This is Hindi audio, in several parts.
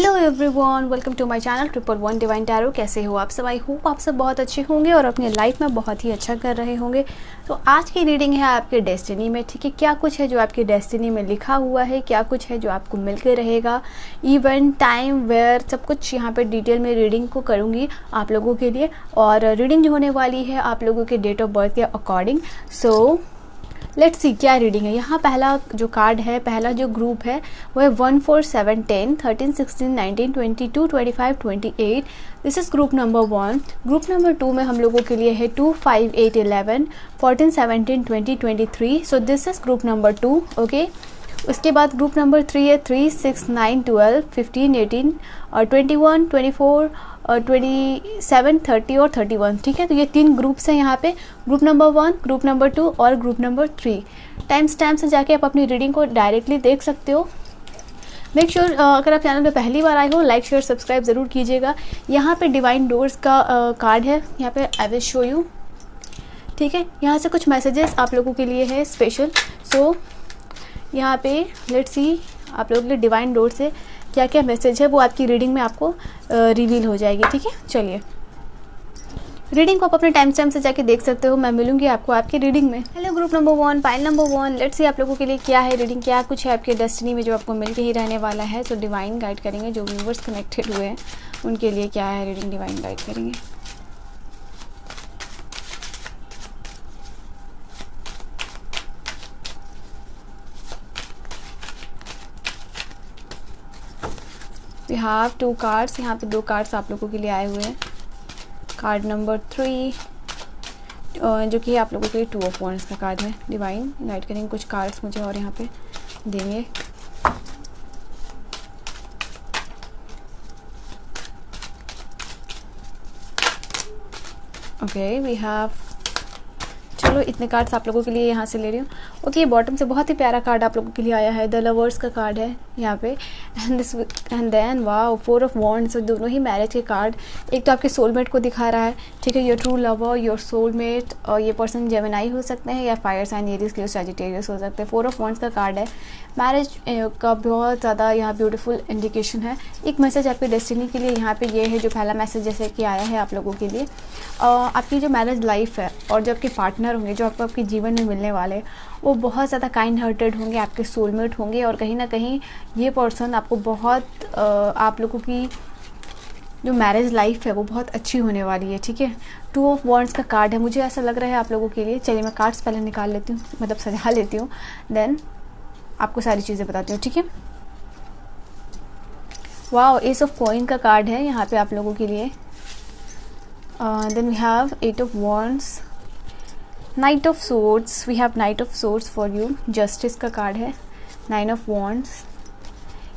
Hello everyone, welcome to my channel 111 divine tarot. कैसे हो आप सब? आई होप आप सब बहुत अच्छे होंगे और अपनी लाइफ में बहुत ही अच्छा कर रहे होंगे। तो आज की रीडिंग है आपके डेस्टिनी में, ठीक है। क्या कुछ है जो आपकी डेस्टिनी में लिखा हुआ है, क्या कुछ है जो आपको मिलकर रहेगा, इवेंट, टाइम, वेयर, सब कुछ यहाँ पे डिटेल में रीडिंग को करूँगी आप लोगों के लिए। और रीडिंग जो होने वाली है आप लोगों के डेट ऑफ बर्थ के अकॉर्डिंग। सो लेट्स सी क्या रीडिंग है। यहाँ पहला जो कार्ड है, पहला जो ग्रुप है वो है 1 4 7 10 13 16 19 22 25 28। This is group number 1। Group number 2 में हम लोगों के लिए है 2 5 8 11 14 17 20 23। So this is group number 2, okay. उसके बाद ग्रुप नंबर 3 है 3 6 9 12 15 18 और 21 24 27 30 और 31, ठीक है। तो ये 3 ग्रुप्स हैं यहाँ पे, ग्रुप नंबर 1, ग्रुप नंबर 2 और ग्रुप नंबर 3। टाइम स्टैम्प से जाके आप अपनी रीडिंग को डायरेक्टली देख सकते हो। मेक श्योर अगर आप चैनल पे पहली बार आए हो, लाइक शेयर सब्सक्राइब ज़रूर कीजिएगा। यहाँ पे डिवाइन डोर्स का कार्ड है, यहाँ पे आई विल शो यू, ठीक है। यहाँ से कुछ मैसेजेस आप लोगों के लिए है स्पेशल। सो यहाँ पे लेट्स सी आप लोगों के लिए डिवाइन डोर से क्या क्या मैसेज है वो आपकी रीडिंग में आपको रिवील हो जाएगी, ठीक है। चलिए, रीडिंग को आप अपने टाइम स्टैम्प से जाके देख सकते हो। मैं मिलूंगी आपको आपकी रीडिंग में। Hello group number 1, pile number 1। Let's see आप लोगों के लिए क्या है रीडिंग, क्या कुछ है आपके डेस्टिनी में जो आपको मिलके ही रहने वाला है। तो डिवाइन गाइड करेंगे, जो व्यूवर्स कनेक्टेड हुए हैं उनके लिए क्या है रीडिंग, डिवाइन गाइड करेंगे। वी हैव 2 कार्ड्स, यहाँ पे 2 कार्ड्स आप लोगों के लिए आए हुए हैं। कार्ड नंबर 3 जो कि आप लोगों के लिए 2 ऑफ वॉन्ड्स का कार्ड है। डिवाइन गाइड करेंगे, कुछ कार्ड्स मुझे और यहाँ पे देंगे। ओके, वी हैव, चलो इतने कार्ड्स आप लोगों के लिए यहाँ से ले रही हूँ। ओके, बॉटम से बहुत ही प्यारा कार्ड आप लोगों के लिए आया है, द लवर्स का कार्ड है यहाँ पे। And then wow, 4 of wands. दोनों ही मैरिज के कार्ड, एक तो आपके सोलमेट को दिखा रहा है, ठीक है, your true lover, your soulmate. और ये पर्सन जेमिनाई हो सकते हैं या फायर साइन, एरीज, लियो, सजिटेरियस हो सकते हैं। 4 ऑफ वॉन्ड्स का कार्ड है, मैरिज का बहुत ज़्यादा यहाँ ब्यूटीफुल इंडिकेशन है। एक मैसेज आपके डेस्टिनी के लिए यहाँ पे ये है, जो पहला मैसेज जैसे कि आया है आप लोगों के लिए। आपकी जो मैरिज लाइफ है और जो आपके पार्टनर होंगे, जो आपको आपके जीवन में मिलने वाले, वो बहुत ज़्यादा काइंड हार्टेड होंगे, आपके सोलमेट होंगे। और कहीं ना कहीं ये पर्सन आपको बहुत आप लोगों की जो मैरिज लाइफ है वो बहुत अच्छी होने वाली है, ठीक है। 2 ऑफ वॉन्ड्स का कार्ड है, मुझे ऐसा लग रहा है आप लोगों के लिए। चलिए मैं कार्ड्स पहले निकाल लेती हूँ, मतलब सजा लेती हूँ, देन आपको सारी चीज़ें बताती हूँ, ठीक है। वाओ, एस ऑफ कॉइन का कार्ड है यहाँ पे आप लोगों के लिए। Then we have 8 of wands, knight of swords, we have knight of swords for you, justice का कार्ड है, 9 of wands,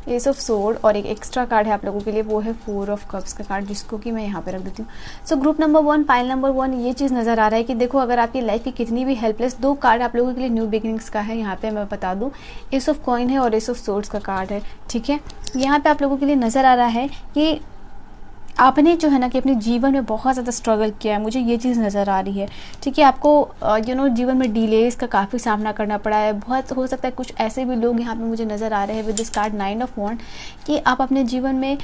ace of sword. और एक एक्स्ट्रा कार्ड है आप लोगों के लिए, वो है 4 ऑफ कप्स का कार्ड, जिसको कि मैं यहाँ पे रख देती हूँ। सो ग्रुप नंबर 1, पाइल नंबर 1, ये चीज़ नज़र आ रहा है कि देखो, अगर आपकी लाइफ की कितनी भी हेल्पलेस, 2 कार्ड आप लोगों के लिए न्यू बिगिनिंग्स का है यहाँ पे, मैं बता दूँ। एस ऑफ कॉइन है और एस ऑफ सोर्ड्स का कार्ड है, ठीक है। यहाँ पे आप लोगों के लिए नज़र आ रहा है कि आपने जो है ना कि अपने जीवन में बहुत ज़्यादा स्ट्रगल किया है, मुझे ये चीज़ नज़र आ रही है, ठीक है। आपको जीवन में डिलेज का काफ़ी सामना करना पड़ा है। बहुत हो सकता है कुछ ऐसे भी लोग यहाँ पे मुझे नज़र आ रहे हैं विद दिस कार्ड 9 ऑफ वॉन्ड, कि आप अपने जीवन में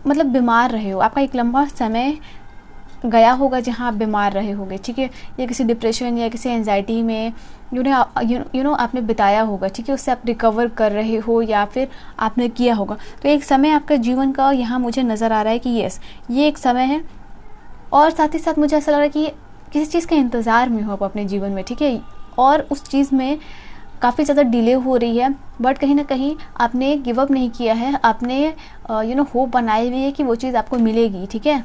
मतलब बीमार रहे हो। आपका एक लंबा समय गया होगा जहाँ आप बीमार रहे होंगे, ठीक है, या किसी डिप्रेशन या किसी एंजाइटी में आपने बिताया होगा, ठीक है। उससे आप रिकवर कर रहे हो या फिर आपने किया होगा। तो एक समय आपका जीवन का यहाँ मुझे नज़र आ रहा है कि यस, ये एक समय है। और साथ ही साथ मुझे ऐसा लग रहा है कि किसी चीज़ के इंतज़ार में हो आप अपने जीवन में, ठीक है, और उस चीज़ में काफ़ी ज़्यादा डिले हो रही है, बट कहीं ना कहीं आपने गिव अप नहीं किया है। आपने होप बनाई हुई है कि वो चीज़ आपको मिलेगी, ठीक है।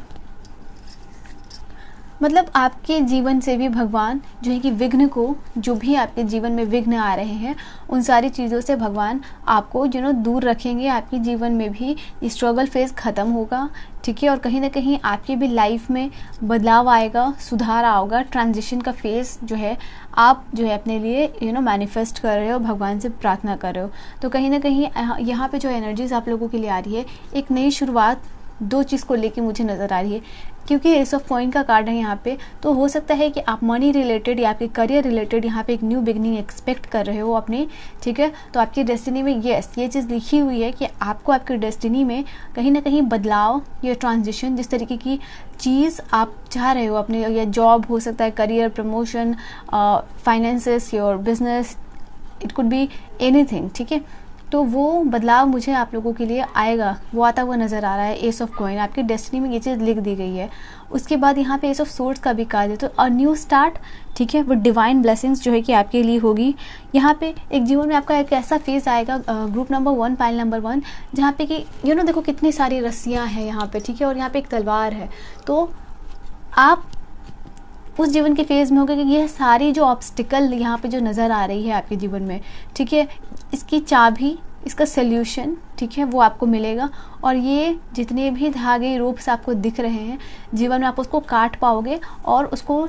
मतलब आपके जीवन से भी भगवान जो है कि विघ्न को, जो भी आपके जीवन में विघ्न आ रहे हैं, उन सारी चीज़ों से भगवान आपको दूर रखेंगे। आपके जीवन में भी स्ट्रगल फेज ख़त्म होगा, ठीक है। और कहीं ना कहीं आपकी भी लाइफ में बदलाव आएगा, सुधार आएगा, ट्रांजिशन का फेज जो है आप जो है अपने लिए मैनिफेस्ट कर रहे हो, भगवान से प्रार्थना कर रहे हो। तो कहीं ना कहीं यहाँ पे जो एनर्जीज आप लोगों के लिए आ रही है, एक नई शुरुआत दो चीज़ को लेके मुझे नज़र आ रही है, क्योंकि एस ऑफ कॉइन का कार्ड है यहाँ पे। तो हो सकता है कि आप मनी रिलेटेड या आपके करियर रिलेटेड यहाँ पे एक न्यू बिगनिंग एक्सपेक्ट कर रहे हो अपने, ठीक है। तो आपकी डेस्टिनी में ये चीज़ लिखी हुई है कि आपको आपकी डेस्टिनी में कहीं ना कहीं बदलाव या ट्रांजिशन, जिस तरीके की चीज़ आप चाह रहे हो अपने, या जॉब हो सकता है, career, promotion, finances, your business, it could be anything, ठीक है। तो वो बदलाव मुझे आप लोगों के लिए आएगा, वो आता हुआ नज़र आ रहा है। एस ऑफ कॉइन आपकी डेस्टिनी में ये चीज़ लिख दी गई है। उसके बाद यहाँ पे एस ऑफ सोर्ड्स का भी कार्ड है, तो अ न्यू स्टार्ट, ठीक है, वो डिवाइन ब्लेसिंग्स जो है कि आपके लिए होगी। यहाँ पे एक जीवन में आपका एक ऐसा फेज आएगा, ग्रुप नंबर 1, पाइल नंबर 1, जहाँ पे कि देखो कितनी सारी रस्सियाँ हैं यहाँ पे, ठीक है, और यहाँ पे एक तलवार है। तो आप उस जीवन के फेज़ में होगा कि यह सारी जो ऑब्स्टिकल यहाँ पे जो नज़र आ रही है आपके जीवन में, ठीक है, इसकी चाबी, इसका सल्यूशन, ठीक है, वो आपको मिलेगा। और ये जितने भी धागे रूप्स आपको दिख रहे हैं जीवन में, आप उसको काट पाओगे और उसको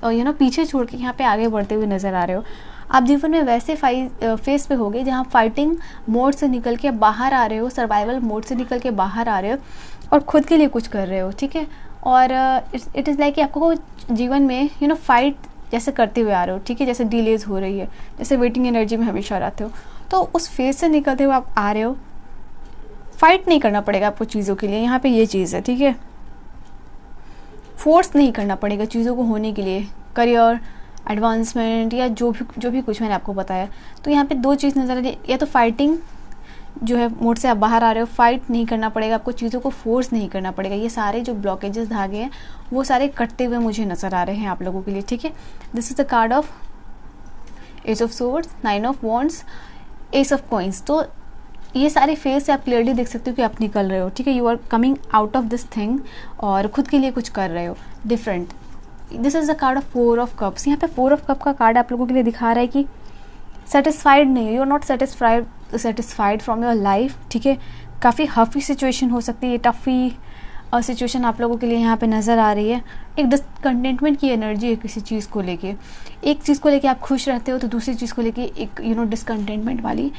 पीछे छोड़ के यहाँ पे आगे बढ़ते हुए नज़र आ रहे हो। आप जीवन में वैसे फेस पे होगे जहाँ फाइटिंग मोड से निकल के बाहर आ रहे हो, सर्वाइवल मोड से निकल के बाहर आ रहे हो और खुद के लिए कुछ कर रहे हो, ठीक है। और इट इज़ लाइक कि आपको जीवन में फाइट जैसे करते हुए आ रहे हो, ठीक है, जैसे डिलेज हो रही है, जैसे वेटिंग एनर्जी में हमेशा रहते हो। तो उस फेज से निकलते हुए आप आ रहे हो, फाइट नहीं करना पड़ेगा आपको चीज़ों के लिए, यहाँ पे ये चीज़ है, ठीक है। फोर्स नहीं करना पड़ेगा चीज़ों को होने के लिए, करियर, एडवांसमेंट या जो भी कुछ मैंने आपको बताया। तो यहाँ पे दो चीज़ नज़र आ रही है, या तो फाइटिंग जो है मोड से आप बाहर आ रहे हो, फाइट नहीं करना पड़ेगा आपको, चीज़ों को फोर्स नहीं करना पड़ेगा। ये सारे जो ब्लॉकेजेस धागे हैं वो सारे कटते हुए मुझे नज़र आ रहे हैं आप लोगों के लिए, ठीक है। This is the card of S of swords, 9 of wands, ace of coins. तो ये सारे फेज से आप क्लियरली देख सकते हो कि आप निकल रहे हो, ठीक है, you are coming out of this thing और खुद के लिए कुछ कर रहे हो different. This is the card of 4 of cups. यहाँ पे 4 ऑफ कप का कार्ड आप लोगों के लिए दिखा रहा है कि सेटिस्फाइड नहीं है, you are not satisfied from your life, ठीक है। काफ़ी हफी सिचुएशन हो सकती है, टफी सिचुएशन आप लोगों के लिए यहाँ पे नज़र आ रही है। एक डिसकंटेंटमेंट की एनर्जी है किसी चीज़ को लेके, एक चीज़ को लेके आप खुश रहते हो तो दूसरी चीज़ को लेके एक डिसकंटेंटमेंट वाली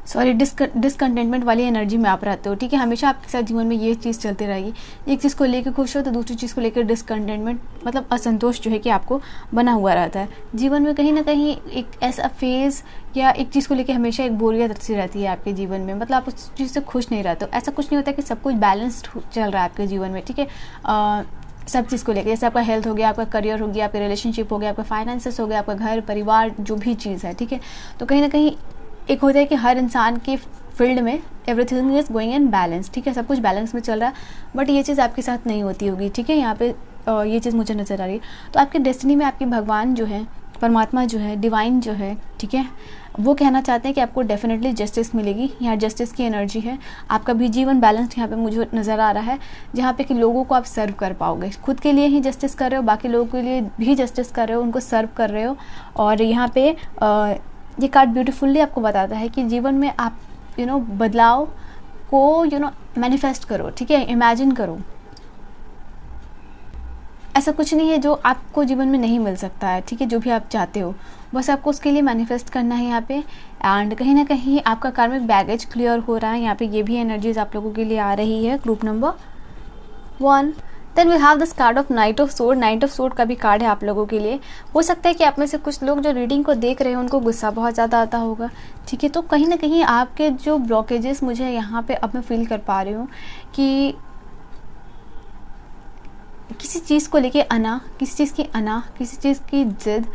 डिसकंटेंटमेंट वाली एनर्जी में आप रहते हो, ठीक है। हमेशा आपके साथ जीवन में ये चीज़ चलती रहेगी, एक चीज़ को लेकर खुश हो तो दूसरी चीज़ को लेकर डिसकंटेंटमेंट, मतलब असंतोष जो है कि आपको बना हुआ रहता है। जीवन में कहीं ना कहीं एक ऐसा फेज़ या एक चीज़ को लेकर हमेशा एक बोरियत सी रहती है आपके जीवन में, मतलब आप उस चीज़ से खुश नहीं रहते हो। ऐसा कुछ नहीं होता कि सब कुछ बैलेंस्ड चल रहा है आपके जीवन में, ठीक है। सब चीज़ को लेकर, जैसे आपका हेल्थ हो गया, आपका करियर हो गया, आपका रिलेशनशिप हो गया, आपका फाइनेंसेस हो गया, आपका घर परिवार जो भी चीज़ है, ठीक है। तो कहीं ना कहीं एक होता है कि हर इंसान के फील्ड में everything is going in balance, ठीक है, सब कुछ बैलेंस में चल रहा है, बट ये चीज़ आपके साथ नहीं होती होगी, ठीक है। यहाँ पे ये चीज़ मुझे नज़र आ रही है। तो आपकी डेस्टिनी में आपके भगवान जो है, परमात्मा जो है, डिवाइन जो है, ठीक है, वो कहना चाहते हैं कि आपको डेफिनेटली जस्टिस मिलेगी। यहाँ जस्टिस की एनर्जी है, आपका भी जीवन बैलेंस्ड यहाँ पे मुझे नज़र आ रहा है, जहाँ पे कि लोगों को आप सर्व कर पाओगे। खुद के लिए ही जस्टिस कर रहे हो, बाकी लोगों के लिए भी जस्टिस कर रहे हो, उनको सर्व कर रहे हो। और यहाँ पे ये कार्ड ब्यूटीफुल्ली आपको बताता है कि जीवन में आप बदलाव को मैनिफेस्ट करो, ठीक है, इमेजिन करो। ऐसा कुछ नहीं है जो आपको जीवन में नहीं मिल सकता है, ठीक है, जो भी आप चाहते हो बस आपको उसके लिए मैनिफेस्ट करना है यहाँ पे। एंड कहीं ना कहीं आपका कार्मिक बैगेज क्लियर हो रहा है, यहाँ पे ये भी एनर्जीज आप लोगों के लिए आ रही है, group number 1। Then we have this card of knight of sword. Knight of sword का भी कार्ड है आप लोगों के लिए। हो सकता है कि आप में से कुछ लोग जो रीडिंग को देख रहे हैं उनको गुस्सा बहुत ज़्यादा आता होगा, ठीक है। तो कहीं ना कहीं आपके जो ब्लॉकेजेस मुझे यहाँ पे अब मैं फील कर पा रही हूँ कि किसी चीज़ को लेके किसी चीज़ की जिद,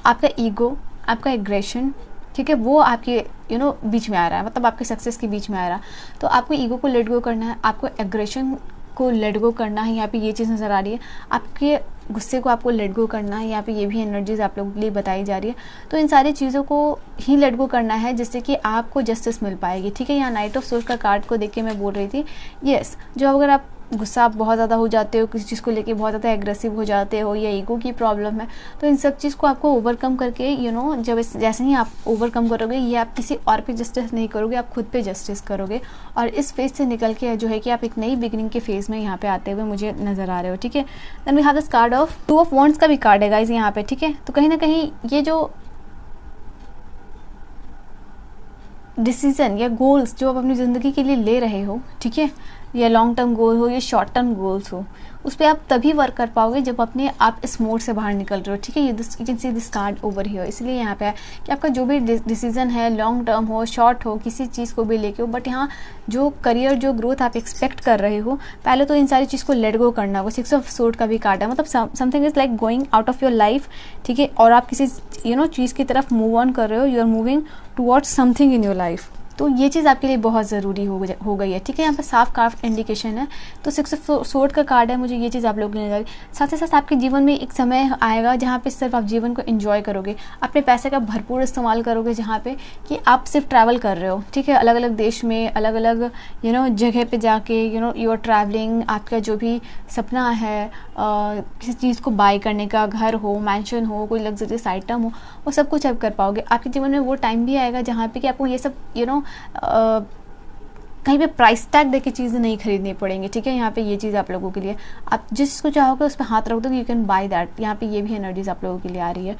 आपका ईगो, आपका एग्रेशन, ठीक है, वो आपके बीच में आ रहा है, मतलब आपके सक्सेस के बीच में आ रहा है। तो आपको ईगो को लेट गो करना है, आपको एग्रेशन को लेट गो करना है, यहाँ पे ये चीज़ नज़र आ रही है। आपके गुस्से को आपको लेट गो करना है, यहाँ पे ये भी एनर्जीज आप लोगों के लिए बताई जा रही है। तो इन सारी चीज़ों को ही लेट गो करना है जिससे कि आपको जस्टिस मिल पाएगी, ठीक है। यहाँ नाइट ऑफ सोर्ड का कार्ड को देख के मैं बोल रही थी, यस, जो अगर आप गुस्सा आप बहुत ज़्यादा हो जाते हो, किसी चीज़ को लेके बहुत ज़्यादा एग्रेसिव हो जाते हो, या ईगो की प्रॉब्लम है, तो इन सब चीज़ को आपको ओवरकम करके जब जैसे ही आप ओवरकम करोगे, ये आप किसी और पे जस्टिस नहीं करोगे, आप खुद पे जस्टिस करोगे। और इस फेज से निकल के जो है कि आप एक नई बिगिनिंग के फेज में यहाँ पे आते हुए मुझे नज़र आ रहे हो, ठीक है। Then we have this card of 2 of wands का भी कार्ड है गाइज यहाँ पे, ठीक है। तो कहीं ना कहीं ये जो डिसीज़न या गोल्स जो आप अपनी ज़िंदगी के लिए ले रहे हो, ठीक है, या लॉन्ग टर्म गोल हो या शॉर्ट टर्म गोल्स हो, उस पर आप तभी वर्क कर पाओगे जब अपने आप इस मोड से बाहर निकल रहे हो, ठीक है। You can see this card over here. इसलिए यहाँ पे है कि आपका जो भी डिसीजन है, लॉन्ग टर्म हो, शॉर्ट हो, किसी चीज़ को भी लेके हो, बट यहाँ जो करियर, जो ग्रोथ आप एक्सपेक्ट कर रहे हो, पहले तो इन सारी चीज़ को लेट गो करना होगा। 6 ऑफ सोर्ड का भी कार्ड है, मतलब something is like going out of your life, ठीक है, और आप किसी चीज़ की तरफ मूव ऑन कर रहे हो, you are moving towards something in your life. तो ये चीज़ आपके लिए बहुत ज़रूरी हो गई है, ठीक है। यहाँ पे साफ काफ इंडिकेशन है। तो 6 ऑफ सोर्ड का कार्ड है, मुझे ये चीज़ आप लोगों के लिए। साथ ही साथ आपके जीवन में एक समय आएगा जहाँ पे सिर्फ आप जीवन को एंजॉय करोगे, अपने पैसे का भरपूर इस्तेमाल करोगे, जहाँ पे कि आप सिर्फ ट्रैवल कर रहे हो, ठीक है, अलग अलग देश में, अलग अलग जगह पे जाके यू आर ट्रैवलिंग। आपका जो भी सपना है, किसी चीज़ को बाय करने का, घर हो, मैंशन हो, कोई लग्जरियस आइटम हो, वो सब कुछ आप कर पाओगे। आपके जीवन में वो टाइम भी आएगा जहाँ पे कि आपको ये सब कहीं पे प्राइस टैग दे के चीज़ें नहीं खरीदनी पड़ेंगी, ठीक है। यहाँ पे ये चीज़ आप लोगों के लिए, आप जिस को चाहोगे उस पर हाथ रख दो, यू कैन बाय दैट। यहाँ पे ये भी एनर्जीज आप लोगों के लिए आ रही है।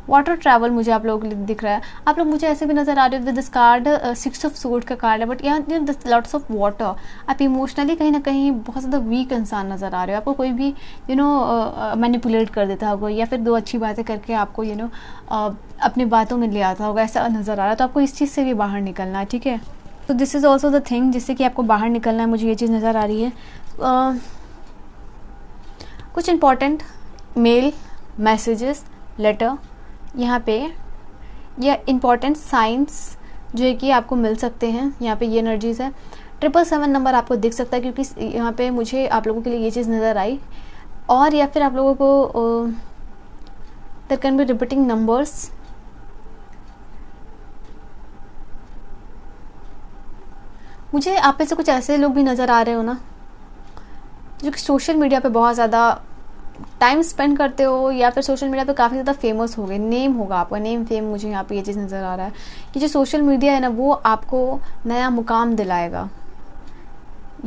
वाटर ट्रैवल मुझे आप लोगों के लिए दिख रहा है। आप लोग मुझे ऐसे भी नज़र आ रहे हो with this card, 6 of sword का कार्ड है, बट यहाँ लॉट्स ऑफ वाटर। आप इमोशनली कहीं ना कहीं बहुत ज़्यादा वीक इंसान नज़र आ रहे हो। आपको कोई भी मैनिपुलेट कर देता होगा, या फिर 2 अच्छी बातें करके आपको अपनी बातों में ले आता होगा, ऐसा नज़र आ रहा है। तो आपको इस चीज़ से भी बाहर निकलना है, ठीक है। तो this is also the thing जिससे कि आपको बाहर निकलना है। मुझे ये चीज़ नज़र आ रही है। कुछ इम्पॉर्टेंट मेल मैसेजेस, लेटर यहाँ पे, या इम्पॉर्टेंट साइंस जो है कि आपको मिल सकते हैं। यहाँ पे ये एनर्जीज़ है। 777 नंबर आपको दिख सकता है, क्योंकि यहाँ पे मुझे आप लोगों के लिए ये चीज़ नज़र आई। और या फिर आप लोगों को there can be repeating numbers. मुझे आप में से कुछ ऐसे लोग भी नज़र आ रहे हो ना, जो कि सोशल मीडिया पे बहुत ज़्यादा टाइम स्पेंड करते हो, या फिर सोशल मीडिया पे काफ़ी ज़्यादा फेमस हो गए, नेम होगा आपका, नेम फेम। मुझे यहाँ पे ये चीज़ नज़र आ रहा है कि जो सोशल मीडिया है ना, वो आपको नया मुकाम दिलाएगा।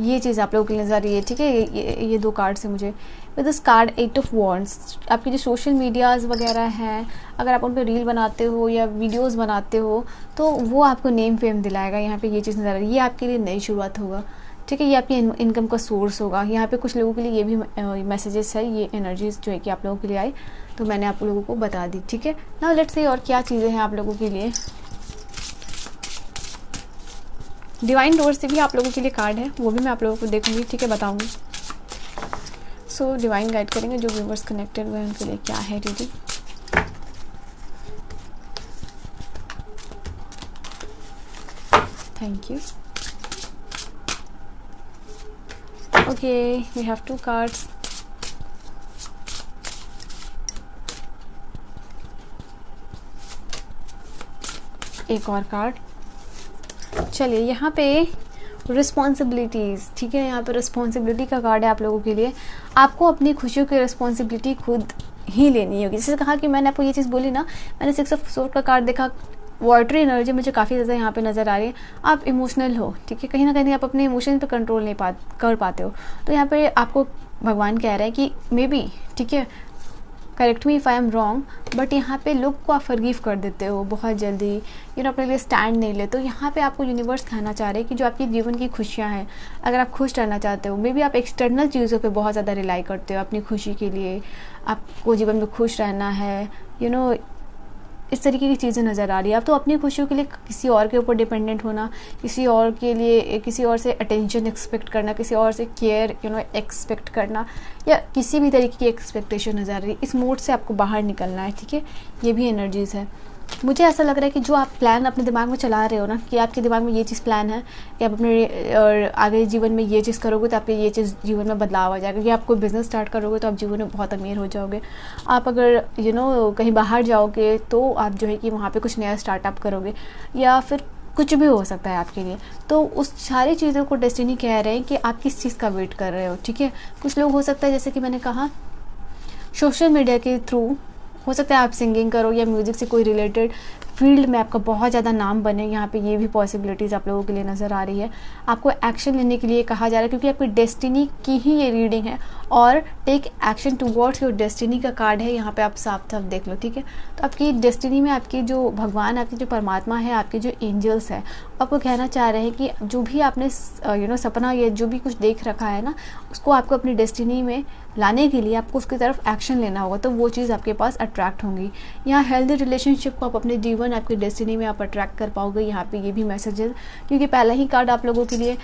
ये चीज़ आप लोगों के लिए नज़र आ रही है, ठीक है। ये 2 कार्ड से मुझे with this card 8 of wands, आपके जो सोशल मीडियाज़ वगैरह हैं, अगर आप उन पर रील बनाते हो या वीडियोज़ बनाते हो, तो वो आपको नेम फेम दिलाएगा। यहाँ पर ये चीज़ नज़र आ रही है। ये आपके लिए नई शुरुआत होगा, ठीक है। ये आपकी इनकम का सोर्स होगा। यहाँ पे कुछ लोगों के लिए ये भी मैसेजेस है, ये एनर्जीज जो है कि आप लोगों के लिए आई, तो मैंने आप लोगों को बता दी, ठीक है। नाउ लेट्स सी और क्या चीज़ें हैं आप लोगों के लिए। डिवाइन डोर से भी आप लोगों के लिए कार्ड है, वो भी मैं आप लोगों को देखूंगी, ठीक है, बताऊंगी। सो डिवाइन गाइड करेंगे जो व्यूअर्स कनेक्टेड हुए हैं उनके लिए क्या है reading. Thank you. Okay, we have 2 cards. एक और कार्ड। चलिए यहाँ पे रिस्पॉन्सिबिलिटीज़, ठीक है। यहाँ पे रिस्पॉन्सिबिलिटी का कार्ड है आप लोगों के लिए। आपको अपनी खुशियों की रिस्पॉन्सिबिलिटी खुद ही लेनी होगी। जैसे कहा कि मैंने आपको ये चीज़ बोली ना, मैंने 6 ऑफ सोर्ड का कार्ड देखा, वाटरी एनर्जी मुझे काफ़ी ज़्यादा यहाँ पे नज़र आ रही है। आप इमोशनल हो, ठीक है, कहीं ना कहीं आप अपने इमोशन पे कंट्रोल नहीं कर पाते हो। तो यहाँ पे आपको भगवान कह रहा है कि मे बी, ठीक है, correct me if I am wrong, but यहाँ पे लोग को आप फॉरगिव कर देते हो बहुत जल्दी, अपने लिए स्टैंड नहीं लेते। तो यहाँ पे आपको यूनिवर्स कहना चाह रहे हैं कि जो आपके जीवन की खुशियाँ हैं, अगर आप खुश रहना चाहते हो, मे बी आप एक्सटर्नल चीज़ों पे बहुत ज़्यादा रिलाई करते हो अपनी खुशी के लिए। आपको जीवन में खुश रहना है, इस तरीके की चीज़ें नज़र आ रही है। आप तो अपनी खुशियों के लिए किसी और के ऊपर डिपेंडेंट होना, किसी और के लिए, किसी और से अटेंशन एक्सपेक्ट करना, किसी और से केयर एक्सपेक्ट करना, या किसी भी तरीके की एक्सपेक्टेशन नज़र आ रही है। इस मोड से आपको बाहर निकलना है, ठीक है। ये भी एनर्जीज़ है। मुझे ऐसा लग रहा है कि जो आप प्लान अपने दिमाग में चला रहे हो ना, कि आपके दिमाग में ये चीज़ प्लान है कि आप अपने आगे जीवन में ये चीज़ करोगे तो आपके ये चीज़ जीवन में बदलाव आ जाएगा। कि आप कोई बिज़नेस स्टार्ट करोगे तो आप जीवन में बहुत अमीर हो जाओगे। आप अगर कहीं बाहर जाओगे तो आप जो है कि वहाँ पे कुछ नया स्टार्टअप करोगे, या फिर कुछ भी हो सकता है आपके लिए। तो उस सारी चीज़ों को डेस्टिनी कह रहे हैं कि आप किस चीज़ का वेट कर रहे हो, ठीक है। कुछ लोग हो सकता है, जैसे कि मैंने कहा, सोशल मीडिया के थ्रू हो सकता है आप सिंगिंग करो या म्यूज़िक से कोई रिलेटेड फील्ड में आपका बहुत ज़्यादा नाम बने, यहाँ पे ये भी पॉसिबिलिटीज़ आप लोगों के लिए नज़र आ रही है। आपको एक्शन लेने के लिए कहा जा रहा है क्योंकि आपकी डेस्टिनी की ही ये रीडिंग है, और take action towards your destiny का कार्ड है, यहाँ पे आप साफ साफ देख लो, ठीक है। तो आपकी डेस्टिनी में आपकी जो भगवान, आपकी जो परमात्मा है, आपके जो एंजल्स है, आपको कहना चाह रहे हैं कि जो भी आपने सपना या जो भी कुछ देख रखा है ना, उसको आपको अपनी डेस्टिनी में लाने के लिए आपको उसकी तरफ एक्शन लेना होगा, तो वो चीज़ आपके पास अट्रैक्ट होंगी। यहाँ हेल्दी रिलेशनशिप को आप अपने जीवन, आपकी डेस्टिनी में आप अट्रैक्ट कर पाओगे, यहाँ पे ये भी मैसेज है। क्योंकि पहला ही कार्ड आप लोगों के लिए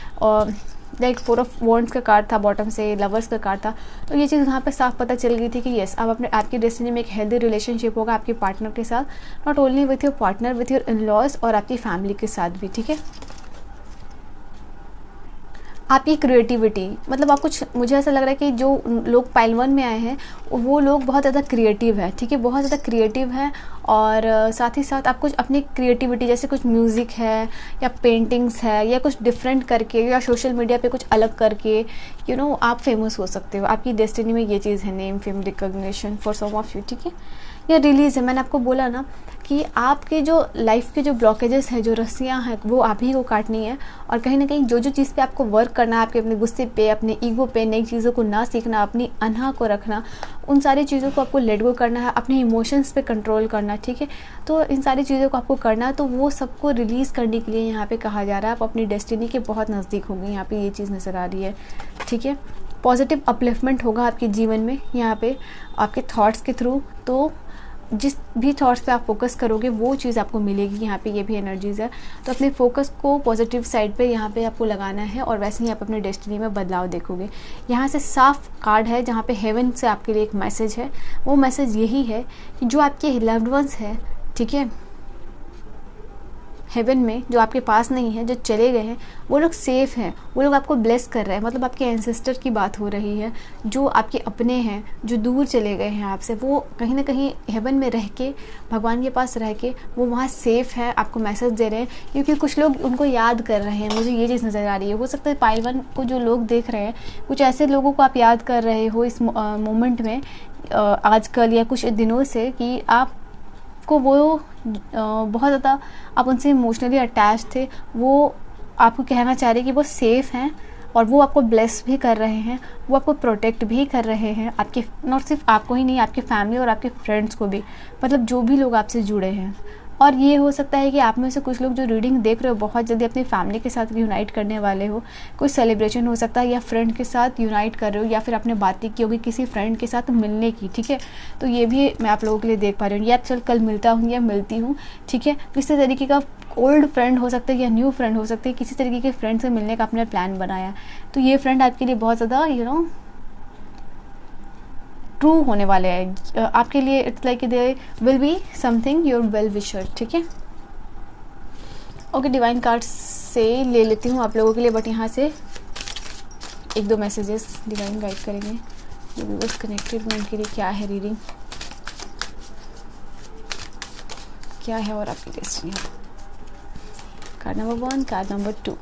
लाइक 4 ऑफ वॉन्ड्स का कार्ड था, बॉटम से लवर्स का कार्ड था, तो ये चीज़ यहाँ पे साफ पता चल गई थी कि यस, आप अपने आपकी डेस्टिनी में एक हेल्दी रिलेशनशिप होगा आपके पार्टनर के साथ, not only with your partner, with your in laws और आपकी फैमिली के साथ भी, ठीक है। आपकी क्रिएटिविटी, मतलब आप कुछ, मुझे ऐसा लग रहा है कि जो लोग पाइल 1 में आए हैं वो लोग बहुत ज़्यादा क्रिएटिव है, ठीक है, बहुत ज़्यादा क्रिएटिव है। और साथ ही साथ आप कुछ अपनी क्रिएटिविटी, जैसे कुछ म्यूज़िक है या पेंटिंग्स है या कुछ डिफरेंट करके या सोशल मीडिया पे कुछ अलग करके आप फेमस हो सकते हो। आपकी डेस्टिनी में ये चीज़ है, name, fame, recognition for some of you, ठीक है। या रिलीज़ है, मैंने आपको बोला ना कि आपके जो लाइफ के जो ब्लॉकेजेस हैं, जो रस्सियाँ हैं, वो आप ही को काटनी है। और कहीं ना कहीं जो जो चीज़ पे आपको वर्क करना है, आपके अपने गुस्से पे, अपने ईगो पे, नई चीज़ों को ना सीखना, अपनी अनहा को रखना, उन सारी चीज़ों को आपको लेट गो करना है, अपने इमोशंस पे कंट्रोल करना, ठीक है। तो इन सारी चीज़ों को आपको करना है, तो वो सबको रिलीज़ करने के लिए यहाँ पे कहा जा रहा है। आप अपनी डेस्टिनी के बहुत नज़दीक होंगे, यहाँ पे ये चीज़ नज़र आ रही है, ठीक है। पॉजिटिव अपलिफ्टमेंट होगा आपके जीवन में यहाँ पे आपके थॉट्स के थ्रू। तो जिस भी थॉट्स पे आप फोकस करोगे वो चीज़ आपको मिलेगी, यहाँ पे ये भी एनर्जीज़ है। तो अपने फोकस को पॉजिटिव साइड पे यहाँ पे आपको लगाना है, और वैसे ही आप अपने डेस्टिनी में बदलाव देखोगे। यहाँ से साफ कार्ड है जहाँ पे हेवन से आपके लिए एक मैसेज है। वो मैसेज यही है कि जो आपके लव्ड वंस है, ठीक है, हेवन में, जो आपके पास नहीं है, जो चले गए हैं, वो लोग सेफ़ हैं, वो लोग आपको ब्लेस कर रहे हैं। मतलब आपके एंसेस्टर की बात हो रही है, जो आपके अपने हैं, जो दूर चले गए हैं आपसे, वो कहीं ना कहीं हेवन में रह के, भगवान के पास रह के, वो वहाँ सेफ़ है, आपको मैसेज दे रहे हैं। क्योंकि कुछ लोग उनको याद कर रहे हैं, मुझे ये चीज़ नज़र आ रही है। हो सकता है पाइल 1 को जो लोग देख रहे हैं, कुछ ऐसे लोगों को आप याद कर रहे हो इस मोमेंट में, आजकल या कुछ दिनों से, कि आप को वो बहुत ज़्यादा आप उनसे इमोशनली अटैच थे। वो आपको कहना चाह रहे हैं कि वो सेफ़ हैं, और वो आपको ब्लेस भी कर रहे हैं, वो आपको प्रोटेक्ट भी कर रहे हैं, आपके, नॉट सिर्फ आपको ही नहीं, आपके फैमिली और आपके फ्रेंड्स को भी, मतलब जो भी लोग आपसे जुड़े हैं। और ये हो सकता है कि आप में से कुछ लोग जो रीडिंग देख रहे हो बहुत जल्दी अपनी फैमिली के साथ यूनाइट करने वाले हो। कोई सेलिब्रेशन हो सकता है, या फ्रेंड के साथ यूनाइट कर रहे हो, या फिर आपने बातें की होगी किसी फ्रेंड के साथ मिलने की, ठीक है। तो ये भी मैं आप लोगों के लिए देख पा रही हूँ, या चल कल मिलता हूँ या मिलती हूँ, ठीक है। किसी तरीके का ओल्ड फ्रेंड हो सकता है या न्यू फ्रेंड हो सकते हैं, किसी तरीके के फ्रेंड से मिलने का आपने प्लान बनाया। तो ये फ्रेंड आपके लिए बहुत ज़्यादा ट्रू होने वाले हैं आपके लिए। It's like they will be something your well wisher, ठीक है। ओके, डिवाइन कार्ड से ले लेती हूँ आप लोगों के लिए, बट यहाँ से 1-2 मैसेजेस डिवाइन गाइड करेंगे। जो व्यूअर्स कनेक्टेड में उनके लिए क्या है रीडिंग, क्या है और आपकी destiny. Card number 1, card number 2,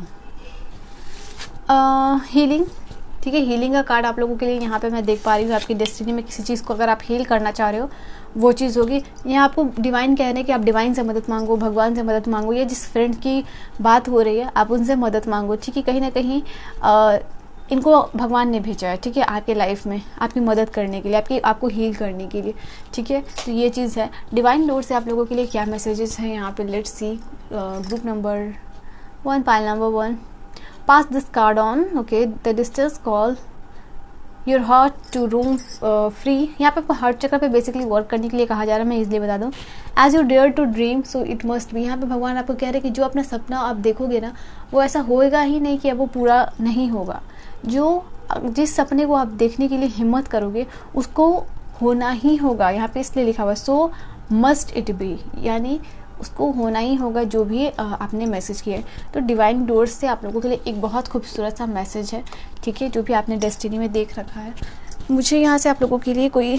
healing, ठीक है। हीलिंग का कार्ड आप लोगों के लिए यहाँ पे मैं देख पा रही हूँ। आपकी डेस्टिनी में किसी चीज़ को अगर आप हील करना चाह रहे हो, वो चीज़ होगी। यहाँ आपको डिवाइन कह रहे हैं कि आप डिवाइन से मदद मांगो, भगवान से मदद मांगो, या जिस फ्रेंड की बात हो रही है आप उनसे मदद मांगो, ठीक है। कहीं ना कहीं इनको भगवान ने भेजा है, ठीक है, आपके लाइफ में आपकी मदद करने के लिए, आपको हील करने के लिए, ठीक है। तो ये चीज़ है। डिवाइन लॉर्ड से आप लोगों के लिए क्या मैसेजेस हैं यहाँ पे, let's see. Group number 1, pile number 1, pass this card on, okay, the distance call your heart to roam free। यहाँ पे आपको हार्ट चक्र पे बेसिकली वर्क करने के लिए कहा जा रहा है, मैं इसलिए बता दूँ। as you dare to dream so it must be। यहाँ पे भगवान आपको कह रहे हैं कि जो अपना सपना आप देखोगे ना, वो ऐसा होएगा ही नहीं कि अब वो पूरा नहीं होगा। जिस सपने को आप देखने के लिए हिम्मत करोगे उसको होना ही होगा। यहाँ पे इसलिए लिखा हुआ so must it be, यानी उसको होना ही होगा जो भी आपने मैसेज किया है। तो डिवाइन डोर्स से आप लोगों के लिए एक बहुत खूबसूरत सा मैसेज है, ठीक है, जो भी आपने डेस्टिनी में देख रखा है। मुझे यहाँ से आप लोगों के लिए कोई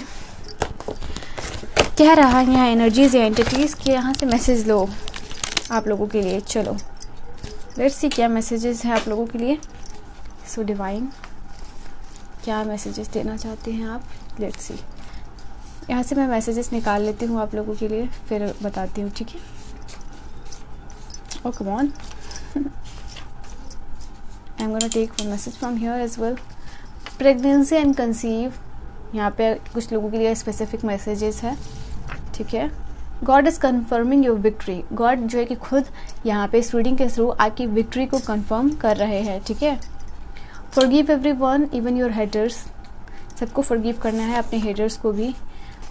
कह रहा है, यहाँ एनर्जीज या एंटिटीज़ के यहाँ से मैसेज लो आप लोगों के लिए। चलो लेट्स सी क्या मैसेजेस हैं आप लोगों के लिए। सो डिवाइन क्या मैसेजेस देना चाहते हैं आप, लेट्स सी। यहाँ से मैं मैसेजेस निकाल लेती हूँ आप लोगों के लिए, फिर बताती हूँ, ठीक है। Oh, come on. I'm gonna take one message from here as well. Pregnancy and conceive, यहाँ पे कुछ लोगों के लिए स्पेसिफिक मैसेजेस है, ठीक है. God is confirming your victory. God जो है कि खुद यहाँ पे इस रीडिंग के थ्रू आपकी विक्ट्री को कन्फर्म कर रहे हैं, ठीक है. Forgive everyone, even your haters. सबको फॉरगिव करना है, अपने हेटर्स को भी.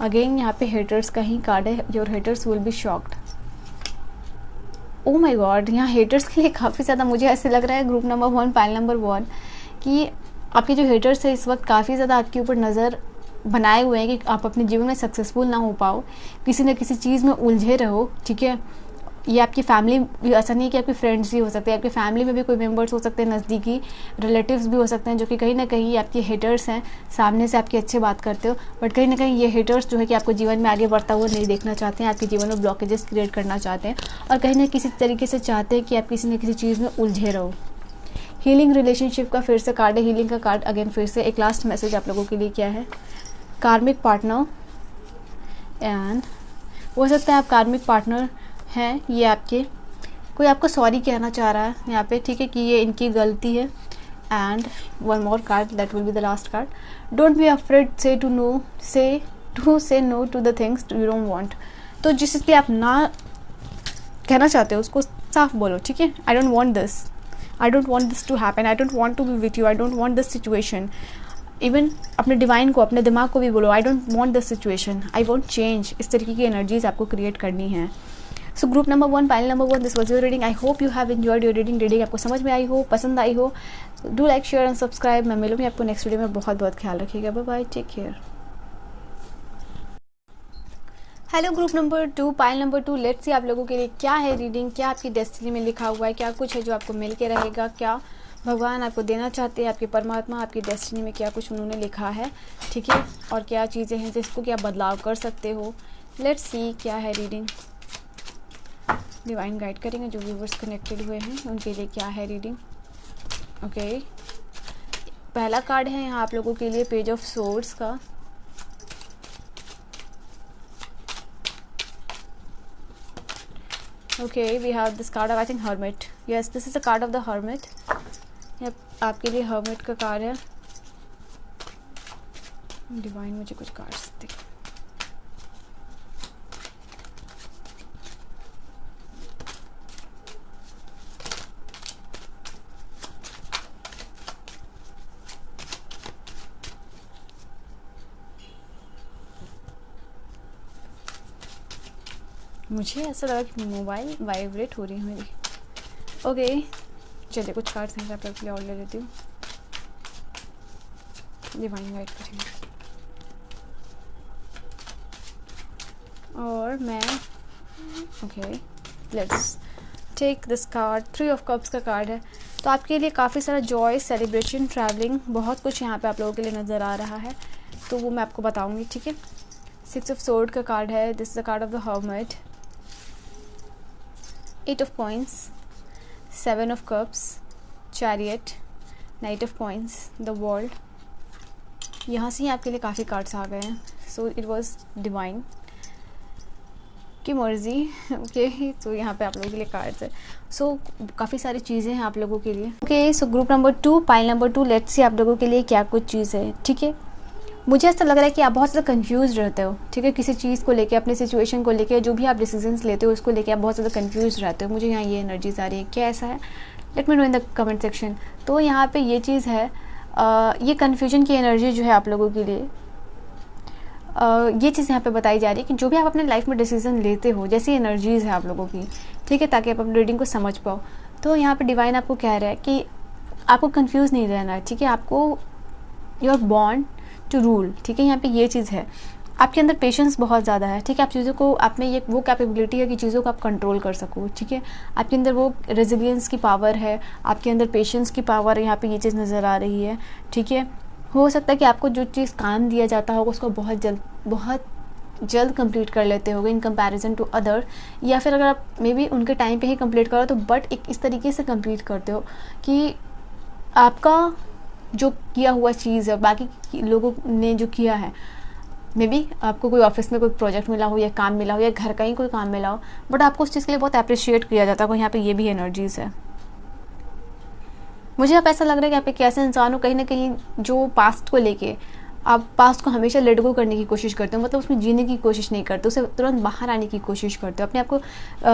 अगेन यहाँ पे हेटर्स का ही कार्ड है. Your haters will be shocked. Oh my God, यहाँ हेटर्स के लिए काफ़ी ज़्यादा मुझे ऐसे लग रहा है, ग्रुप नंबर 1, पाइल नंबर 1, कि आपके जो हेटर्स है इस वक्त काफ़ी ज़्यादा आपके ऊपर नज़र बनाए हुए हैं कि आप अपने जीवन में सक्सेसफुल ना हो पाओ, किसी न किसी चीज़ में उलझे रहो, ठीक है. ये आपकी फैमिली, ऐसा नहीं कि आपके फ्रेंड्स भी हो सकते हैं, आपकी फैमिली में भी कोई मेंबर्स हो सकते हैं, नज़दीकी रिलेटिव्स भी हो सकते हैं, जो कि कहीं ना कहीं आपके हेटर्स हैं. सामने से आपकी अच्छे बात करते हो, बट कहीं ना कहीं ये हेटर्स जो है कि आपको जीवन में आगे बढ़ता हुआ नहीं देखना चाहते हैं, आपके जीवन में ब्लॉकेजेस क्रिएट करना चाहते हैं, और कहीं ना किसी तरीके से चाहते हैं कि आप किसी न किसी चीज़ में उलझे रहो. हीलिंग रिलेशनशिप का फिर से कार्ड है, हीलिंग का कार्ड. अगेन फिर से एक लास्ट मैसेज आप लोगों के लिए क्या है. कार्मिक पार्टनर, एंड हो सकता है आप कार्मिक पार्टनर हैं, ये आपके कोई आपको सॉरी कहना चाह रहा है यहाँ पे, ठीक है, कि ये इनकी गलती है. And one more card, that will be the last card. Don't be afraid say say no to the things you don't want. तो जिस चीज़ पे आप ना कहना चाहते हो उसको साफ बोलो, ठीक है. I don't want this, I don't want this to happen, I don't want to be with you, I don't want this situation. Even अपने डिवाइन को, अपने दिमाग को भी बोलो, I don't want this situation, I want change. इस तरीके की एनर्जीज आपको क्रिएट करनी है. So group number 1, pile number 1, this was your reading. I hope you have enjoyed your reading आपको समझ में आई हो, पसंद आई हो. Do like, share and subscribe. मैं मिलूंगी आपको नेक्स्ट वीडियो में. बहुत बहुत ख्याल रखिएगा. Bye bye, take care. Hello group number 2, pile number 2, let's see आप लोगों के लिए क्या है रीडिंग, क्या आपकी डेस्टिनी में लिखा हुआ है, क्या कुछ है जो आपको मिल के रहेगा, क्या भगवान आपको देना चाहते हैं, आपके परमात्मा आपकी डेस्टिनी में क्या कुछ उन्होंने लिखा है, ठीक है, और क्या चीज़ें हैं जिसको क्या बदलाव कर सकते हो. लेट्स सी क्या है रीडिंग. डिवाइन गाइड करेंगे जो व्यूवर्स कनेक्टेड हुए हैं उनके लिए क्या है रीडिंग. ओके, पहला कार्ड है यहाँ आप लोगों के लिए पेज ऑफ सोर्ड्स का. Okay, we have this card of, I think, Hermit. Yes, this is the card of the Hermit. यह आपके लिए Hermit का कार्ड है. डिवाइन मुझे कुछ कार्ड्स दे. मुझे ऐसा लगा कि मोबाइल वाइब्रेट हो रही है मेरी. ओके, चलिए कुछ कार्ड्स हैं आप लोग और ले लेती हूँ. डिवाइन गाइड करेंगे और मैं. Okay, let's take this card. 3 of cups का कार्ड है. तो आपके लिए काफ़ी सारा जॉय, सेलिब्रेशन, ट्रैवलिंग, बहुत कुछ यहाँ पे आप लोगों के लिए नज़र आ रहा है, तो वो मैं आपको बताऊँगी, ठीक है. 6 ऑफ सोर्ड का कार्ड है. This is the card of the hermit. 8 of coins, 7 of cups, chariot, knight of coins, the world. यहाँ से ही आपके लिए काफ़ी कार्ड्स आ गए हैं. सो इट वॉज डिवाइन की मर्जी. ओके, तो यहाँ पे आप लोगों के लिए कार्ड्स है. सो काफ़ी सारी चीज़ें हैं आप लोगों के लिए. Okay, so group number 2, pile number 2, let's see आप लोगों के लिए क्या कुछ चीज़ है, ठीक है. मुझे ऐसा लग रहा है कि आप बहुत ज़्यादा कंफ्यूज रहते हो, ठीक है, किसी चीज़ को लेके, अपने सिचुएशन को लेके, जो भी आप डिसीजंस लेते हो उसको लेके आप बहुत ज़्यादा कंफ्यूज रहते हो. मुझे यहाँ ये एनर्जीज आ रही है. क्या ऐसा है? Let me know in the comment section. तो यहाँ पे ये चीज़ है, ये कन्फ्यूजन की एनर्जी जो है आप लोगों के लिए, ये चीज़ यहाँ पे बताई जा रही है कि जो भी आप अपने लाइफ में डिसीजन लेते हो, जैसी एनर्जीज़ है आप लोगों की, ठीक है, ताकि आप अपनी रीडिंग को समझ पाओ. तो यहाँ पे डिवाइन आपको कह रहा है कि आपको कंफ्यूज नहीं रहना है, ठीक है. आपको, you are born to rule, ठीक है. यहाँ पे ये चीज़ है, आपके अंदर पेशेंस बहुत ज़्यादा है, ठीक है. आप चीज़ों को, आप में ये वो कैपेबिलिटी है कि चीज़ों को आप कंट्रोल कर सको, ठीक है. आपके अंदर वो रेजिलियंस की पावर है, आपके अंदर पेशेंस की पावर है. यहाँ पे ये चीज़ नज़र आ रही है, ठीक है. हो सकता है कि आपको जो चीज़ काम दिया जाता होगा उसको बहुत जल्द कंप्लीट कर लेते होगे इन कंपैरिजन टू अदर, या फिर अगर आप मे बी उनके टाइम पे ही कंप्लीट करो तो बट एक इस तरीके से कंप्लीट करते हो कि आपका जो किया हुआ चीज़ है बाकी लोगों ने जो किया है मे बी आपको कोई ऑफिस में कोई प्रोजेक्ट मिला हो या काम मिला हो या घर का ही कोई काम मिला हो, बट आपको उस चीज़ के लिए बहुत अप्रिशिएट किया जाता है। यहाँ पे ये भी एनर्जीज़ है। मुझे अब ऐसा लग रहा है कि आप एक ऐसे इंसान हो कहीं ना कहीं जो पास्ट को लेके आप पास्ट को हमेशा लेट गो करने की कोशिश करते हो, मतलब उसमें जीने की कोशिश नहीं करते, उसे तुरंत बाहर आने की कोशिश करते हो, अपने आप को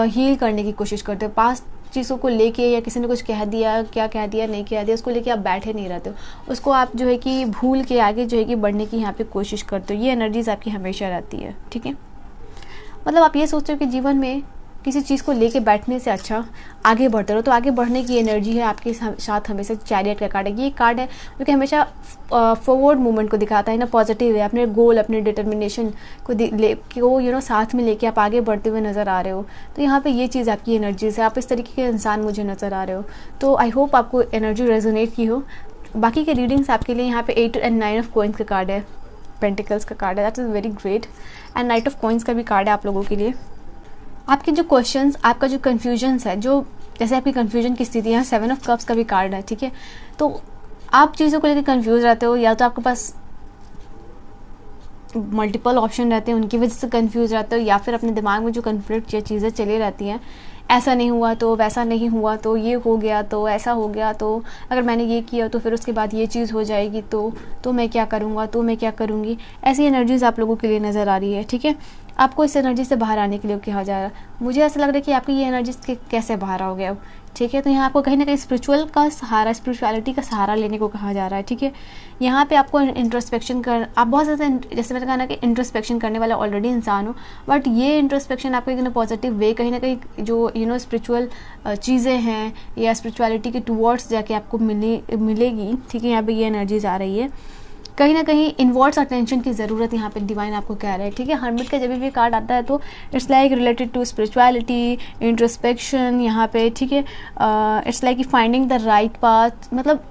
हील करने की कोशिश करते हो। पास्ट चीज़ों को लेके या किसी ने कुछ कह दिया, क्या कह दिया नहीं कह दिया, उसको लेके आप बैठे नहीं रहते हो, उसको आप जो है कि भूल के आगे जो है कि बढ़ने की यहाँ पे कोशिश करते हो। ये एनर्जीज आपकी हमेशा रहती है, ठीक है। मतलब आप ये सोचते हो कि जीवन में किसी चीज़ को लेके बैठने से अच्छा आगे बढ़ते रहो, तो आगे बढ़ने की एनर्जी है आपके साथ हमेशा। चैरियट का कार्ड है, ये कार्ड है जो कि हमेशा फॉरवर्ड मूवमेंट को दिखाता है ना, पॉजिटिव है, अपने गोल अपने डिटर्मिनेशन को साथ में लेके आप आगे बढ़ते हुए नज़र आ रहे हो। तो यहाँ पे ये चीज़ आपकी एनर्जीज है, आप इस तरीके के इंसान मुझे नज़र आ रहे हो। तो आई होप आपको एनर्जी रेजोनेट की हो। बाकी के रीडिंग्स आपके लिए यहाँ पे 8 एंड 9 ऑफ कॉइन्स का कार्ड है, पेंटिकल्स का कार्ड है, that is very great. And night of coins का भी कार्ड है आप लोगों के लिए। आपके जो क्वेश्चंस, आपका जो कन्फ्यूजन्स है, जो जैसे आपकी कन्फ्यूजन की स्थिति है, 7 ऑफ कप्स का भी कार्ड है, ठीक है। तो आप चीज़ों को लेकर कंफ्यूज रहते हो, या तो आपके पास मल्टीपल ऑप्शन रहते हैं उनकी वजह से कंफ्यूज रहते हो, या फिर अपने दिमाग में जो कन्फ्लिक्ट चीज़ें चली रहती हैं, ऐसा नहीं हुआ तो वैसा नहीं हुआ तो ये हो गया तो ऐसा हो गया, तो अगर मैंने ये किया तो फिर उसके बाद ये चीज़ हो जाएगी, तो मैं क्या करूँगा, तो मैं क्या करूँगी। ऐसी एनर्जीज आप लोगों के लिए नज़र आ रही है, ठीक है। आपको इस एनर्जी से बाहर आने के लिए कहा जा रहा है। मुझे ऐसा लग रहा है कि आपकी ये एनर्जी कैसे बाहर आओगे अब, ठीक है। तो यहाँ आपको कहीं ना कहीं स्पिरिचुअलिटी का सहारा लेने को कहा जा रहा है, ठीक है। यहाँ पे आपको इंट्रोस्पेक्शन आप बहुत ज़्यादा, जैसे मैंने कहा ना कि इंट्रोस्पेक्शन करने वाला ऑलरेडी इंसान हो, बट ये इंट्रोस्पेक्शन आपको एक पॉजिटिव वे कहीं ना कहीं जो स्पिरिचुअल चीज़ें हैं या स्पिरिचुअलिटी के टूवर्ड्स जाके आपको मिलेगी, ठीक है। यहाँ पे ये एनर्जीज आ रही है। कहीं ना कहीं इनवर्ड्स अटेंशन की ज़रूरत यहाँ पे डिवाइन आपको कह रहा है, ठीक है। हर्मिट का जब भी कार्ड आता है तो it's like related to spirituality, introspection यहाँ पे, ठीक है। It's like finding the right path, मतलब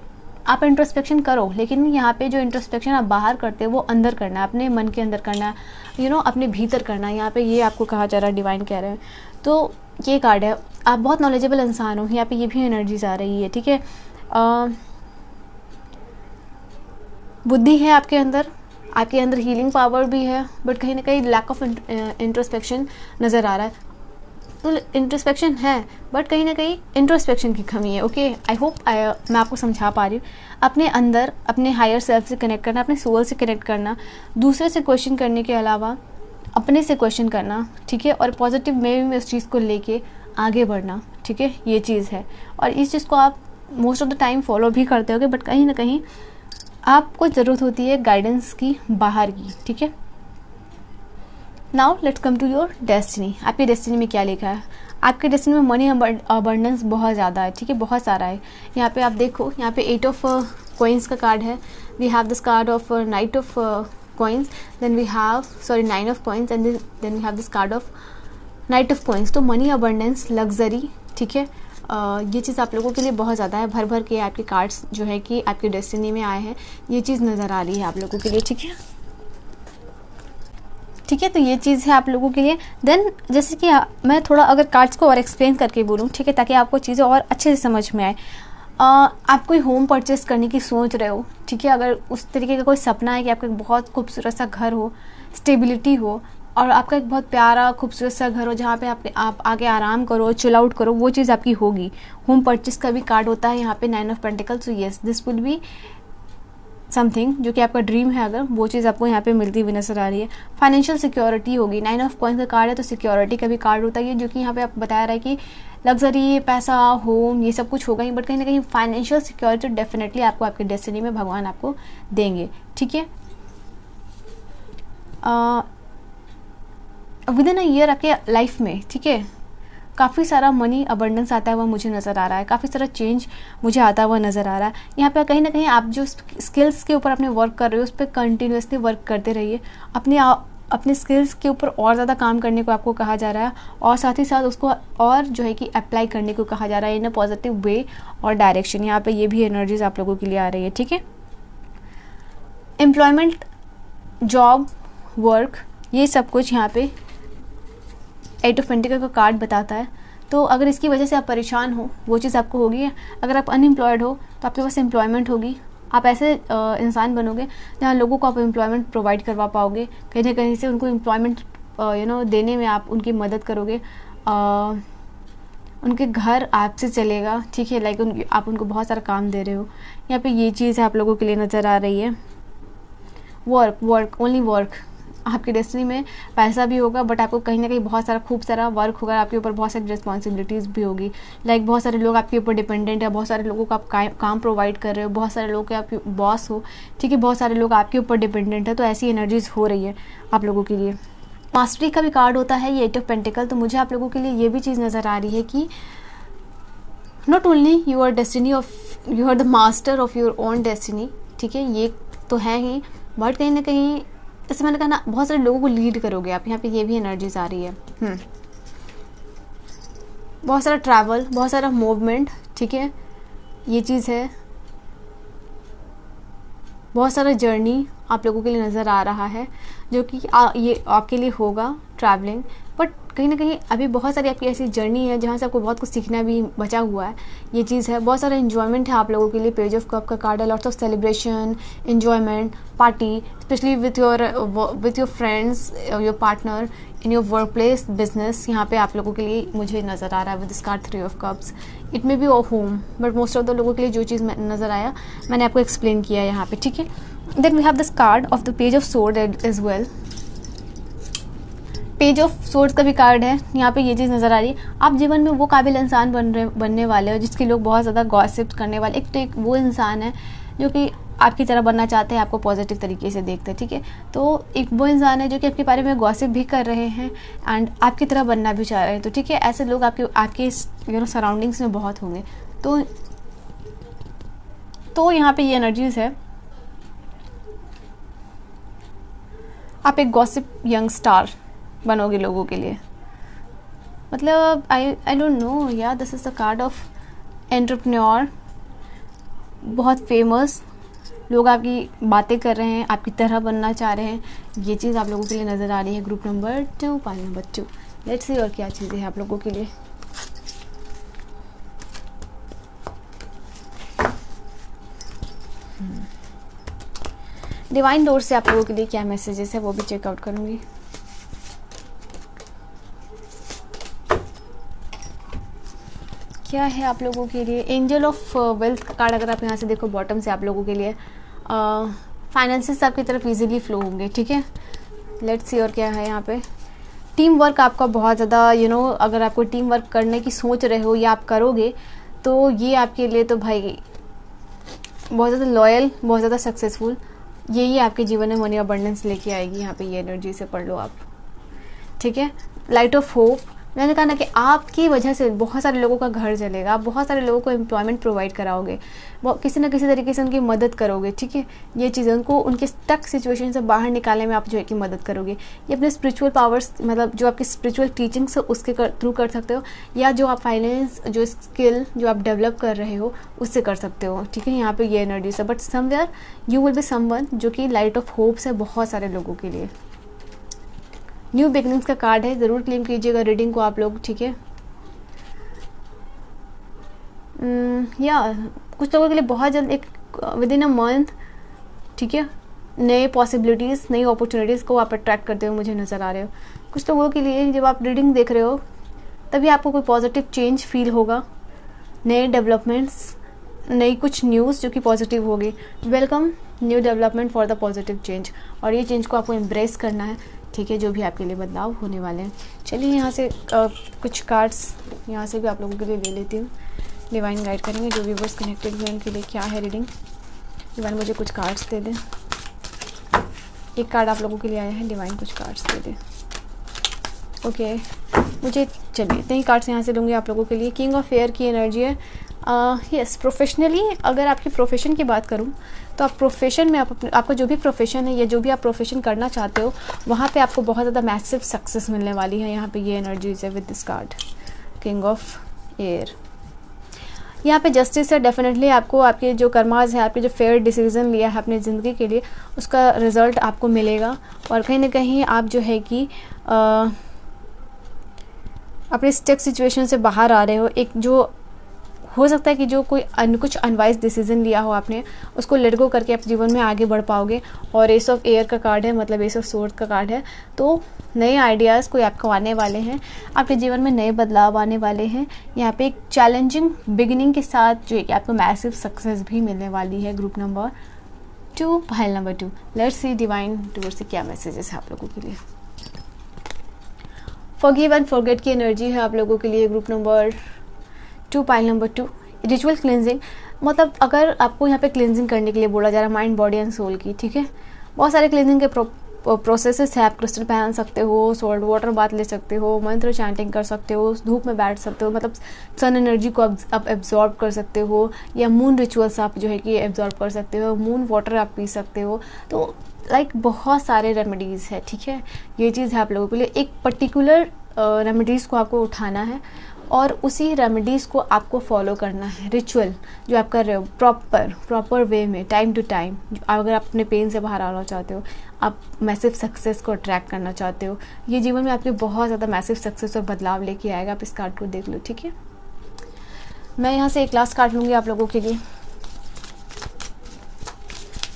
आप इंट्रोस्पेक्शन करो, लेकिन यहाँ पे जो इंट्रोस्पेक्शन आप बाहर करते हो वो अंदर करना है, अपने मन के अंदर करना है, अपने भीतर करना है। यहाँ पे ये आपको कहा जा रहा है, डिवाइन कह रहे हैं। तो ये कार्ड है, आप बहुत नॉलेजेबल इंसान हो, यहाँ पे ये भी एनर्जीज आ रही है, ठीक है। बुद्धि है आपके अंदर हीलिंग पावर भी है, बट कहीं ना कहीं लैक ऑफ इंट्रोस्पेक्शन नज़र आ रहा है। तो इंट्रोस्पेक्शन है, बट कहीं ना कहीं इंट्रोस्पेक्शन की कमी है, ओके। आई होप मैं आपको समझा पा रही हूँ। अपने अंदर अपने हायर सेल्फ से कनेक्ट करना, अपने सोल से कनेक्ट करना, दूसरे से क्वेश्चन करने के अलावा अपने से क्वेश्चन करना, ठीक है। और पॉजिटिव वे में उस चीज़ को लेके आगे बढ़ना, ठीक है। ये चीज़ है, और इस चीज़ को आप most of the time follow भी करते होगे, बट कहीं ना कहीं आपको ज़रूरत होती है गाइडेंस की बाहर की, ठीक है। Now let's come to your destiny. आपकी डेस्टिनी में क्या लिखा है? आपके डेस्टिनी में मनी अबंडेंस बहुत ज़्यादा है, ठीक है, बहुत सारा है। यहाँ पे आप देखो, यहाँ पे 8 ऑफ कॉइन्स का कार्ड है। We have this card of knight of coins, then we have 9 of coins, and then we have this card of knight of coins. तो मनी अबंडेंस, लग्जरी, ठीक है, ये चीज़ आप लोगों के लिए बहुत ज़्यादा है। भर भर के आपके कार्ड्स जो है कि आपकी डेस्टिनी में आए हैं, ये चीज़ नज़र आ रही है आप लोगों के लिए, ठीक है, ठीक है। तो ये चीज़ है आप लोगों के लिए। देन जैसे कि मैं थोड़ा अगर कार्ड्स को और एक्सप्लेन करके बोलूँ, ठीक है, ताकि आपको चीज़ें और अच्छे से समझ में आए। आप कोई होम परचेस करने की सोच रहे हो, ठीक है, अगर उस तरीके का कोई सपना है कि आपका एक बहुत खूबसूरत सा घर हो, स्टेबिलिटी हो, और आपका एक बहुत प्यारा खूबसूरत सा घर हो जहाँ पे आप आगे आराम करो, चिल आउट करो, वो चीज़ आपकी होगी। होम परचेस का भी कार्ड होता है यहाँ पे 9 of pentacles. So yes, this will be something जो कि आपका ड्रीम है, अगर वो चीज़ आपको यहाँ पे मिलती हुई नजर आ रही है। फाइनेंशियल सिक्योरिटी होगी। 9 ऑफ कॉइन्स का कार्ड है, तो सिक्योरिटी का भी कार्ड होता है, जो कि यहाँ पे आपको बताया रहा है कि लग्जरी, पैसा, होम, ये सब कुछ होगा ही, बट कहीं ना कहीं फाइनेंशियल सिक्योरिटी डेफिनेटली आपको आपके डेस्टिनी में भगवान आपको देंगे, ठीक है। विद इन अ ईयर आपके लाइफ में, ठीक है, काफ़ी सारा मनी अबंडेंस आता है हुआ मुझे नज़र आ रहा है, काफ़ी सारा चेंज मुझे आता हुआ नज़र आ रहा है। यहाँ पे कहीं ना कहीं आप जो स्किल्स के ऊपर अपने वर्क कर रहे हो, उस पर कंटिन्यूसली वर्क करते रहिए। अपने स्किल्स के ऊपर और ज़्यादा काम करने को आपको कहा जा रहा है, और साथ ही साथ उसको और जो है कि अप्लाई करने को कहा जा रहा है इन अ पॉजिटिव वे और डायरेक्शन। यहाँ पे ये भी एनर्जीज आप लोगों के लिए आ रही है, ठीक है। एम्प्लॉयमेंट, जॉब, वर्क, ये सब कुछ यहाँ पे 8 ऑफ पेंटिकल का कार्ड बताता है। तो अगर इसकी वजह से आप परेशान हो, वो चीज़ आपको होगी। अगर आप अनएम्प्लॉयड हो तो आपके पास एम्प्लॉयमेंट होगी, आप ऐसे इंसान बनोगे जहाँ लोगों को आप एम्प्लॉयमेंट प्रोवाइड करवा पाओगे, कहीं ना कहीं से उनको एम्प्लॉयमेंट देने में आप उनकी मदद करोगे, उनके घर आपसे चलेगा, ठीक है, लाइक आप उनको बहुत सारा काम दे रहे हो। यहाँ पे ये चीज़ आप लोगों के लिए नज़र आ रही है। Work only work. आपकी डेस्टिनी में पैसा भी होगा, बट आपको कहीं ना कहीं बहुत सारा खूब सारा वर्क होगा, आपके ऊपर बहुत सारी रिस्पॉन्सिबिलिटीज़ भी होगी। लाइक बहुत सारे लोग आपके ऊपर डिपेंडेंट है, बहुत सारे लोगों को आप काम प्रोवाइड कर रहे हो, बहुत सारे लोग के आप बॉस हो, ठीक है, बहुत सारे लोग आपके ऊपर डिपेंडेंट है। तो ऐसी एनर्जीज हो रही है आप लोगों के लिए। मास्टरी का भी कार्ड होता है ये 8 ऑफ पेंटिकल। तो मुझे आप लोगों के लिए ये भी चीज़ नज़र आ रही है कि not only you are destiny of, you are the master of your own destiny, ठीक है, ये तो है ही, बट कहीं ना कहीं जैसे मैंने कहा ना, बहुत सारे लोगों को लीड करोगे आप। यहाँ पे ये भी एनर्जीज आ रही है। बहुत सारा ट्रैवल, बहुत सारा मूवमेंट, ठीक है, ये चीज़ है। बहुत सारा जर्नी आप लोगों के लिए नज़र आ रहा है, जो कि ये आपके लिए होगा ट्रैवलिंग। बट कहीं ना कहीं अभी बहुत सारी आपकी ऐसी जर्नी है जहाँ से आपको बहुत कुछ सीखना भी बचा हुआ है, ये चीज़ है। बहुत सारा इन्जॉयमेंट है आप लोगों के लिए। पेज ऑफ कप का कार्ड है, lots of celebration, enjoyment, party, specially with your friends, your partner, in your work place, business. यहाँ पे आप लोगों के लिए मुझे नज़र आ रहा है with this card 3 of cups. It may be home, but most of the लोगों के लिए जो चीज़ नज़र आया मैंने आपको एक्सप्लेन किया है यहाँ पे, ठीक है। Then we have this card of the page of sword as well. Page of swords का भी कार्ड है। यहाँ पे ये चीज़ नज़र आ रही है, आप जीवन में वो काबिल इंसान बनने वाले हो जिसके लोग बहुत ज़्यादा गॉसिप करने वाले। एक तो एक वो इंसान है जो कि आपकी तरह बनना चाहते हैं, आपको पॉजिटिव तरीके से देखते हैं, ठीक है। तो एक वो इंसान है जो कि आपके बारे में गॉसिप भी कर रहे हैं एंड आपकी तरह बनना भी चाह रहे हैं। तो ठीक है, ऐसे लोग आपके सराउंडिंग्स में बहुत होंगे। तो यहाँ पे ये एनर्जीज है, आप एक गॉसिप यंग स्टार बनोगे लोगों के लिए। मतलब आई डोंट नो यार, this is the card of entrepreneur. बहुत फेमस लोग आपकी बातें कर रहे हैं, आपकी तरह बनना चाह रहे हैं, ये चीज़ आप लोगों के लिए नज़र आ रही है। Group number 2, pile number 2। Let's सी और क्या चीज़ें हैं आप लोगों के लिए। डिवाइन डोर से आप लोगों के लिए क्या मैसेजेस है वो भी चेकआउट करूँगी। क्या है आप लोगों के लिए। एंजल ऑफ वेल्थ का कार्ड अगर आप यहाँ से देखो बॉटम से, आप लोगों के लिए फाइनेंसेस आपकी तरफ इजीली फ्लो होंगे, ठीक है। लेट्स सी और क्या है यहाँ पे। टीम वर्क आपका बहुत ज़्यादा अगर आपको टीम वर्क करने की सोच रहे हो या आप करोगे तो ये आपके लिए तो भाई बहुत ज़्यादा लॉयल, बहुत ज़्यादा सक्सेसफुल, यही आपके जीवन में मनी अबंडेंस लेके आएगी। यहाँ पे ये एनर्जी से पढ़ लो आप, ठीक है। लाइट ऑफ होप, मैंने कहा ना कि आपकी वजह से बहुत सारे लोगों का घर चलेगा, आप बहुत सारे लोगों को एम्प्लॉयमेंट प्रोवाइड कराओगे, किसी ना किसी तरीके से उनकी मदद करोगे, ठीक है। ये चीज़ें उनको उनके स्टक सिचुएशन से बाहर निकालने में आप जो है कि मदद करोगे। ये अपने स्पिरिचुअल पावर्स, मतलब जो आपकी स्पिरिचुअल टीचिंग्स उसके थ्रू कर सकते हो, या जो आप फाइनेंस जो स्किल जो आप डेवलप कर रहे हो उससे कर सकते हो, ठीक है। यहाँ पे ये एनर्जी है, but somewhere you will be someone जो कि लाइट ऑफ होप्स है बहुत सारे लोगों के लिए। न्यू बिगनिंग्स का कार्ड है, ज़रूर क्लेम कीजिएगा रीडिंग को आप लोग, ठीक है। या कुछ लोगों के लिए बहुत जल्द एक विद इन अ मंथ, ठीक है, नए पॉसिबिलिटीज़, नई अपॉर्चुनिटीज़ को आप अट्रैक्ट करते हुए मुझे नज़र आ रहे हो। कुछ लोगों के लिए जब आप रीडिंग देख रहे हो तभी आपको कोई पॉजिटिव चेंज फील होगा, नए डेवलपमेंट्स, नई कुछ न्यूज़ जो कि पॉजिटिव होगी। Welcome new development for the positive change, और ये चेंज को आपको एम्ब्रेस करना है, ठीक है, जो भी आपके लिए बदलाव होने वाले हैं। चलिए यहाँ से कुछ कार्ड्स यहाँ से भी आप लोगों के लिए ले लेती हूँ। डिवाइन गाइड करेंगे जो व्यूवर्स कनेक्टेड हुए उनके लिए क्या है रीडिंग। डिवाइन मुझे कुछ कार्ड्स दे दें। एक कार्ड आप लोगों के लिए आया है, डिवाइन कुछ कार्ड्स दे दें। ओके मुझे चलिए इतने ही कार्ड्स यहाँ से लूँगी आप लोगों के लिए। किंग ऑफ एयर की एनर्जी है। यस, प्रोफेशनली अगर आपकी प्रोफेशन की बात करूँ तो आप प्रोफेशन में आपका जो भी प्रोफेशन है या जो भी आप प्रोफेशन करना चाहते हो वहाँ पे आपको बहुत ज़्यादा मैसिव सक्सेस मिलने वाली है। यहाँ पे ये एनर्जीज है with this card king of air. यहाँ पे जस्टिस है, डेफिनेटली आपको आपके जो कर्माज हैं, आपके जो फेयर डिसीजन लिया है अपनी ज़िंदगी के लिए उसका रिज़ल्ट आपको मिलेगा, और कहीं ना कहीं आप जो है कि अपने स्टक सिचुएशन से बाहर आ रहे हो। एक जो हो सकता है कि जो कोई कुछ अनवाइज डिसीजन लिया हो आपने, उसको लेट गो करके आप जीवन में आगे बढ़ पाओगे। और एस ऑफ एयर का कार्ड है, मतलब एस ऑफ सोर्ड का कार्ड है। तो नए आइडियाज़ कोई आपको आने वाले हैं, आपके जीवन में नए बदलाव आने वाले हैं। यहाँ पे एक चैलेंजिंग बिगिनिंग के साथ जो है कि आपको मैसिव सक्सेस भी मिलने वाली है। Group number 2, pile number 2। Let's C divine tour से क्या मैसेजेस है आप लोगों के लिए। फॉरगिव एंड फॉरगेट की एनर्जी है आप लोगों के लिए। Group number 2, pile number 2। Ritual cleansing, मतलब अगर आपको यहाँ पे क्लिनजिंग करने के लिए बोला जा रहा है माइंड, बॉडी एंड सोल की, ठीक है। बहुत सारे क्लिनजिंग के प्रोसेसेस है। आप क्रिस्टल पहन सकते हो, सॉल्ट वाटर बाथ ले सकते हो, मंत्र चैंटिंग कर सकते हो, धूप में बैठ सकते हो, मतलब सन एनर्जी को आप एब्जॉर्ब कर सकते हो, या मून रिचुअल्स आप जो है कि एब्जॉर्ब कर सकते हो, मून वाटर आप पी सकते हो। तो लाइक बहुत सारे रेमेडीज़ है, ठीक है। ये चीज़ है आप लोगों के लिए। एक पर्टिकुलर रेमेडीज़ को आपको उठाना है और उसी रेमेडीज़ को आपको फॉलो करना है। रिचुअल जो आप कर रहे हो प्रॉपर वे में, टाइम टू टाइम। अगर आप अपने पेन से बाहर आना चाहते हो, आप मैसिव सक्सेस को अट्रैक्ट करना चाहते हो, ये जीवन में आपके बहुत ज़्यादा मैसिव सक्सेस और बदलाव लेके आएगा। आप इस कार्ड को देख लो, ठीक है। मैं यहाँ से एक लास्ट कार्ड लूँगी आप लोगों के लिए,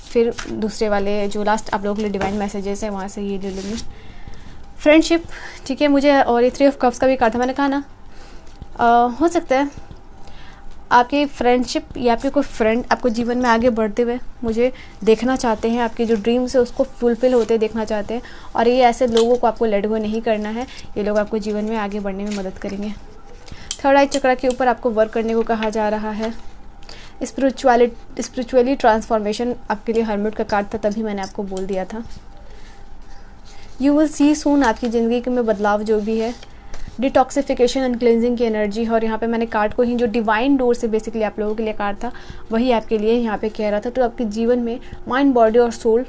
फिर दूसरे वाले जो लास्ट आप लोगों के लिए डिवाइन मैसेजेस है वहाँ से ये ले लूँगी। फ्रेंडशिप, ठीक है। मुझे और ये 3 ऑफ कप्स का भी कार्ड था, मैंने कहा ना हो सकता है आपकी फ्रेंडशिप या आपके कोई फ्रेंड आपको जीवन में आगे बढ़ते हुए मुझे देखना चाहते हैं, आपके जो ड्रीम्स है उसको फुलफिल होते देखना चाहते हैं। और ये ऐसे लोगों को आपको लेट गो नहीं करना है, ये लोग आपको जीवन में आगे बढ़ने में मदद करेंगे। थर्ड आई चक्र के ऊपर आपको वर्क करने को कहा जा रहा है। स्पिरिचुअली ट्रांसफॉर्मेशन आपके लिए हर्मिट का कार्ड था, तभी मैंने आपको बोल दिया था। यू विल सी सून, आपकी ज़िंदगी में बदलाव जो भी है। डिटॉक्सिफिकेशन एंड क्लिनजिंग की एनर्जी है। और यहाँ पे मैंने कार्ड को ही जो डिवाइन डोर से बेसिकली आप लोगों के लिए कार्ड था वही आपके लिए यहाँ पे कह रहा था। तो आपके जीवन में माइंड, बॉडी और सोल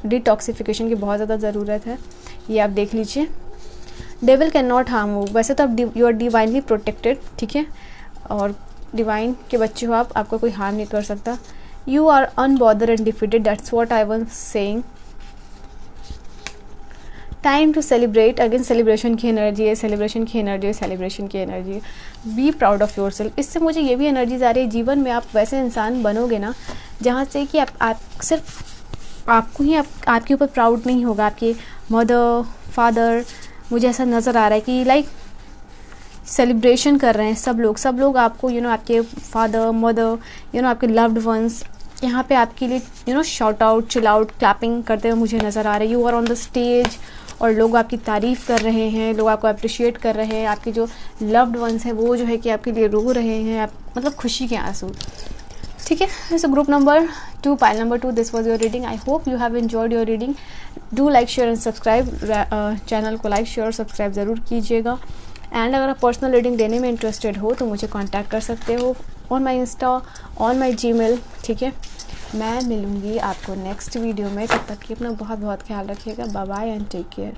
डिटॉक्सिफिकेशन की बहुत ज़्यादा ज़रूरत है, ये आप देख लीजिए। Devil can not harm you, वैसे तो आप यू आर डिवाइनली प्रोटेक्टेड, ठीक है, और डिवाइन के बच्चे हो आप, आपको कोई हार्म नहीं कर सकता। You are unbother and defeated, that's what I was saying. Time to celebrate, again celebration की एनर्जी है, सेलिब्रेशन की एनर्जी है, सेलिब्रेशन की एनर्जी है। Be proud of yourself. इससे मुझे ये भी एनर्जीज आ रही है, जीवन में आप वैसे इंसान बनोगे ना जहाँ से कि आप सिर्फ आपको ही आपके ऊपर प्राउड नहीं होगा, आपके मदर, फादर, मुझे ऐसा नज़र आ रहा है कि लाइक सेलिब्रेशन कर रहे हैं सब लोग आपको आपके फादर, मदर, आपके लव्ड वंस यहाँ पे आपके लिए shout out, chill out, clapping करते हुए मुझे नज़र आ रहे हैं। You are on the stage और लोग आपकी तारीफ़ कर रहे हैं, लोग आपको अप्रिशिएट कर रहे हैं। आपके जो लव्ड वंस हैं वो जो है कि आपके लिए रो रहे हैं, आप मतलब खुशी के आंसू, ठीक है। So group number 2, pile number 2, this was your reading. I hope you have enjoyed your reading. Do like, share and subscribe. Channel को लाइक, शेयर और सब्सक्राइब ज़रूर कीजिएगा। एंड अगर आप पर्सनल रीडिंग देने में इंटरेस्टेड हो तो मुझे कॉन्टैक्ट कर सकते हो on my Insta, on my Gmail, ठीक है। मैं मिलूँगी आपको नेक्स्ट वीडियो में, तब तक कि अपना बहुत बहुत ख्याल रखिएगा। Bye bye and take care.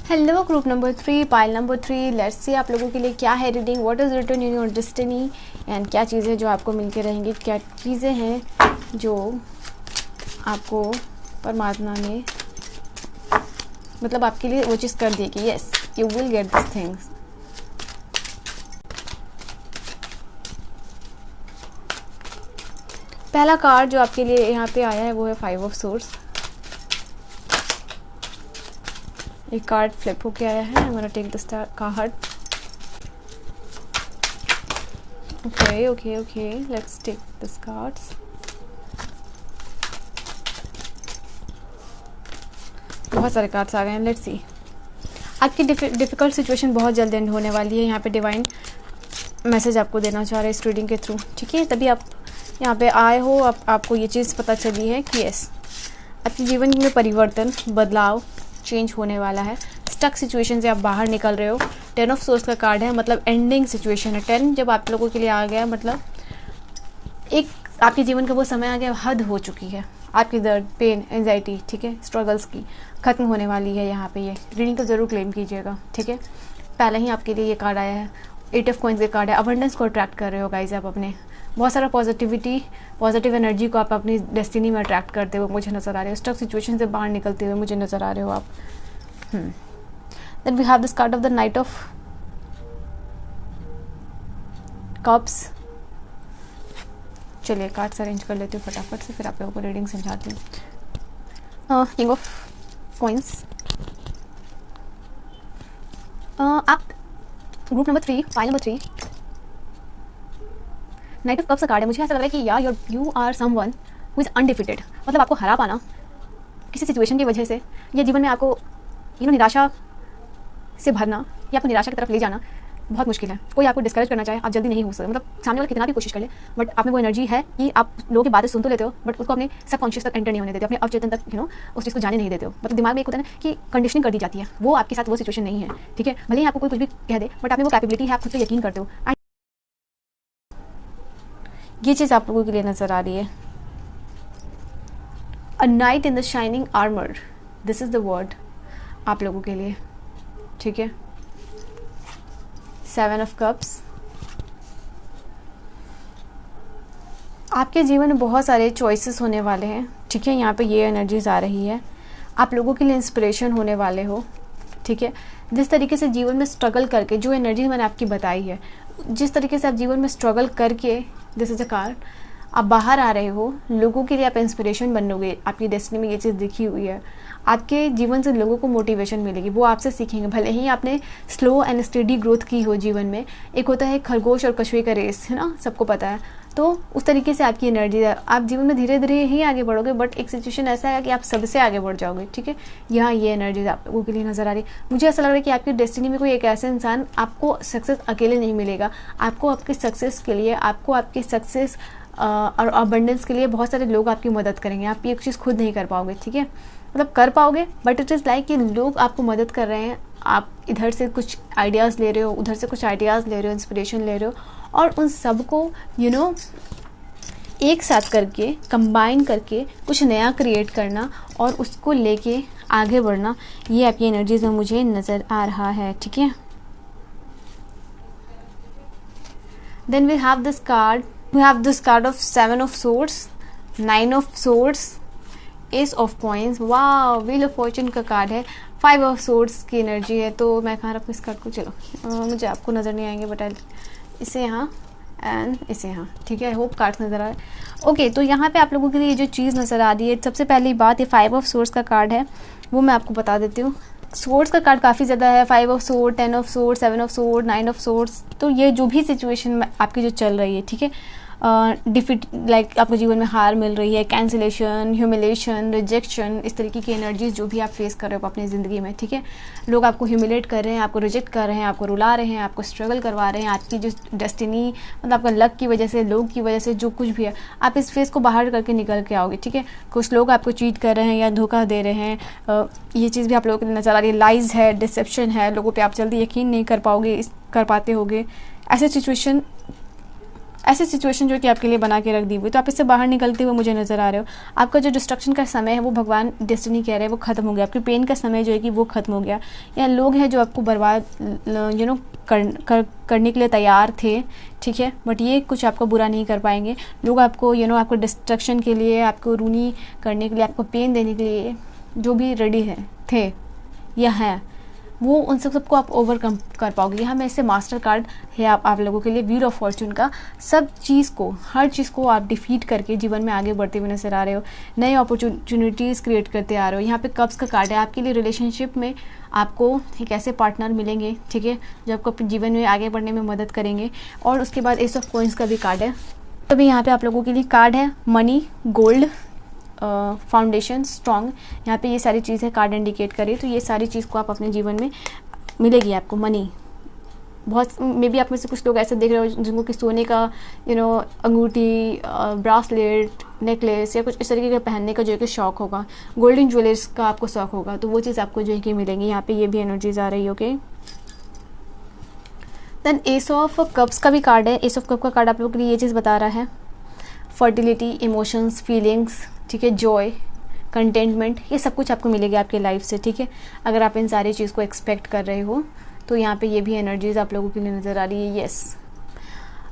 Hello group number 3, pile number 3, let's see आप लोगों के लिए क्या है reading. What is written in your destiny and क्या चीज़ें जो आपको मिल के रहेंगी, क्या चीज़ें हैं जो आपको परमात्मा ने मतलब आपके लिए वो चीज़ कर देगी। Yes, you will get this things. पहला कार्ड जो आपके लिए यहाँ पे आया है वो है 5 ऑफ सोर्ड्स। एक कार्ड फ्लिप होके आया है। I'm gonna take this card. Okay. Let's take this cards. बहुत सारे कार्ड्स आ गए हैं। Let's see. आपकी डिफ़िकल्ट सिचुएशन बहुत जल्द एंड होने वाली है। यहाँ पे डिवाइन मैसेज आपको देना चाह रहे हैं इस रीडिंग के थ्रू, ठीक है। तभी आप यहाँ पे आए हो, आपको ये चीज़ पता चली है कि यस, आपके जीवन में परिवर्तन, बदलाव, चेंज होने वाला है। स्टक सिचुएशन से आप बाहर निकल रहे हो। 10 ऑफ सोर्स का कार्ड है, मतलब एंडिंग सिचुएशन है। 10 जब आप लोगों के लिए आ गया, मतलब एक आपके जीवन का वो समय आ गया, हद हो चुकी है। आपकी दर्द, पेन, एंजाइटी, ठीक है, स्ट्रगल्स की ख़त्म होने वाली है। यहाँ पे ये रीडिंग को ज़रूर क्लेम कीजिएगा, ठीक है। पहले ही आपके लिए ये कार्ड आया है, 8 ऑफ कॉइंस का कार्ड है। अबंडेंस को अट्रैक्ट कर रहे हो गाइज आप अपने, बहुत सारा पॉजिटिव एनर्जी को आप अपनी डेस्टिनी में अट्रैक्ट करते हुए मुझे नज़र आ रहे हो। स्टक सिचुएशन से बाहर निकलते हुए मुझे नज़र आ रहे हो आप। Then we have this card of the knight of cups. चलिए कार्ड्स अरेंज कर लेती हूँ फटाफट से, फिर आप लोगों को रीडिंग समझाती हूँ। किंग ऑफ कॉइंस, आप group number 3, pile number 3, knight of cups का कार्ड है। मुझे ऐसा लग रहा है कि यार you are someone who is undefeated, मतलब आपको हरा पाना किसी सिचुएशन की वजह से, या जीवन में आपको निराशा से भरना या आपको निराशा की तरफ ले जाना बहुत मुश्किल है। कोई आपको डिस्करेज करना चाहे, आप जल्दी नहीं हो सकते, मतलब सामने वाला कितना भी कोशिश कर ले, बट आप में वो एनर्जी है कि आप लोगों की बातें सुन तो लेते हो, बट उसको अपने सबकॉन्शियस तक एंटर नहीं होने देते, अपने अवचेतन तक उस चीज़ को जाने नहीं देते हो। मतलब दिमाग में एक होता है ना कि कंडीशनिंग कर दी जाती है, वो आपके साथ वो सिचुएशन नहीं है, ठीक है। भले ही आपको कोई कुछ भी कह दे, बट आप में वो कैपेबिलिटी है, आप खुद पे यकीन करते हो। ये चीज़ आप लोगों के लिए नजर आ रही है। A night in the shining armour, this is the word आप लोगों के लिए, ठीक है। 7 ऑफ कप्स, आपके जीवन में बहुत सारे चॉइसेस होने वाले हैं, ठीक है। यहाँ पे ये एनर्जीज आ रही है, आप लोगों के लिए इंस्पिरेशन होने वाले हो, ठीक है। जिस तरीके से जीवन में स्ट्रगल करके, जो एनर्जी मैंने आपकी बताई है, जिस तरीके से आप जीवन में स्ट्रगल करके, दिस इज़ अ कार्ड, आप बाहर आ रहे हो, लोगों के लिए आप इंस्पिरेशन बनोगे। आपकी डेस्टिनी में ये चीज़ लिखी हुई है। आपके जीवन से लोगों को मोटिवेशन मिलेगी, वो आपसे सीखेंगे। भले ही आपने स्लो एंड स्टेडी ग्रोथ की हो जीवन में, एक होता है खरगोश और कछुए का रेस, है ना, सबको पता है। तो उस तरीके से आपकी एनर्जी है, आप जीवन में धीरे धीरे ही आगे बढ़ोगे, बट एक सिचुएशन ऐसा है कि आप सबसे आगे बढ़ जाओगे, ठीक है। यहाँ ये एनर्जी आप लोगों के लिए नजर आ रही है। मुझे ऐसा लग रहा है कि आपकी डेस्टिनी में कोई एक ऐसा इंसान, आपको सक्सेस अकेले नहीं मिलेगा, आपको आपके सक्सेस के लिए, आपको आपकी सक्सेस और अबंडेंस के लिए बहुत सारे लोग आपकी मदद करेंगे। आप ये चीज़ खुद नहीं कर पाओगे, ठीक है, मतलब कर पाओगे, बट इट इज़ लाइक कि लोग आपको मदद कर रहे हैं। आप इधर से कुछ आइडियाज़ ले रहे हो, उधर से कुछ आइडियाज़ ले रहे हो, इंस्पिरेशन ले रहे हो, और उन सब को एक साथ करके, कंबाइन करके कुछ नया क्रिएट करना और उसको लेके आगे बढ़ना, ये आपकी एनर्जीज में मुझे नज़र आ रहा है, ठीक है। Then we have this card, we have this card of 7 of swords, 9 of swords, ace of coins, वाह, wheel of fortune का कार्ड है, 5 of swords की एनर्जी है। तो मैं कहाँ रखूँ इस कार्ड को, चलो मुझे आपको नज़र नहीं आएंगे, बट इसे यहाँ एंड इसे यहाँ, ठीक है। होप कार्ड्स नज़र आ रहे हैं। ओके, तो यहाँ पे आप लोगों के लिए जो चीज़ नज़र आ रही है, सबसे पहली बात, ये 5 of swords का कार्ड है, वो मैं आपको बता देती हूँ। सोर्स का कार्ड काफ़ी ज़्यादा है, 5 of sword, 10 of sword, 7 of sword, 9 of swords. तो ये जो भी सिचुएशन आपकी जो चल रही है, ठीक है, डिफिट, लाइक आपको जीवन में हार मिल रही है, कैंसिलेशन, ह्यूमिलेशन, रिजेक्शन, इस तरीके की एनर्जीज जो भी आप फेस कर रहे हो अपनी ज़िंदगी में, ठीक है। लोग आपको ह्यूमिलेट कर रहे हैं, आपको रिजेक्ट कर रहे हैं, आपको रुला रहे हैं, आपको स्ट्रगल करवा रहे हैं, आपकी जो डेस्टिनी, मतलब आपका लक की वजह से, लोग की वजह से, जो कुछ भी है, आप इस फेस को बाहर करके निकल के आओगे, ठीक है। कुछ लोग आपको चीट कर रहे हैं या धोखा दे रहे हैं, ये चीज़ भी आप लोगों को नज़र आ रही है। लाइज है, डिसेप्शन है, लोगों पे आप जल्दी यकीन नहीं कर पाओगे, कर पाते होगे। ऐसे सिचुएशन जो कि आपके लिए बना के रख दी हुई, तो आप इससे बाहर निकलते हुए मुझे नज़र आ रहे हो। आपका जो डिस्ट्रक्शन का समय है, वो भगवान डेस्टिनी कह रहे हैं वो ख़त्म हो गया। आपके पेन का समय जो है कि वो ख़त्म हो गया। या लोग हैं जो आपको बर्बाद करने के लिए तैयार थे, ठीक है, बट ये कुछ आपको बुरा नहीं कर पाएंगे। लोग आपको आपको डिस्ट्रक्शन के लिए, आपको रूनी करने के लिए, आपको पेन देने के लिए जो भी रेडी थे या हैं, वो उन सबको आप ओवरकम कर पाओगे। यहाँ में इससे मास्टर कार्ड है आप लोगों के लिए, व्हील ऑफ फॉर्चून का। सब चीज़ को, हर चीज़ को आप डिफीट करके जीवन में आगे बढ़ते हुए नजर आ रहे हो, नए अपॉर्चुनिटीज़ क्रिएट करते आ रहे हो। यहाँ पे कप्स का कार्ड है, आपके लिए रिलेशनशिप में आपको एक ऐसे पार्टनर मिलेंगे, ठीक है, जो आपको अपने जीवन में आगे बढ़ने में मदद करेंगे। और उसके बाद एस ऑफ कॉइंस का भी कार्ड है। तो भी यहाँ पे आप लोगों के लिए कार्ड है मनी, गोल्ड, फाउंडेशन, स्ट्रॉन्ग। यहाँ पे ये सारी चीज़ें कार्ड इंडिकेट करिए, तो ये सारी चीज़ को आप अपने जीवन में मिलेगी आपको। मनी, बहुत मे बी आप में से कुछ लोग ऐसे देख रहे हो जिनको कि सोने का अंगूठी, ब्रासलेट, नेकलेस या कुछ इस तरीके का पहनने का जो है कि शौक होगा, गोल्डन ज्वेलर्स का आपको शौक होगा, तो वो चीज़ आपको जो है कि मिलेंगी। यहाँ पे ये भी एनर्जीज आ रही है, okay. Then ace of cups का भी कार्ड है। एस ऑफ कप का कार्ड आप लोगों के लिए ये चीज़ बता रहा है, फर्टिलिटी, इमोशंस, फीलिंग्स, ठीक है, जॉय, कंटेंटमेंट, ये सब कुछ आपको मिलेगा आपके लाइफ से, ठीक है। अगर आप इन सारी चीज़ को एक्सपेक्ट कर रहे हो तो यहाँ पे ये भी एनर्जीज आप लोगों के लिए नज़र आ रही है। यस,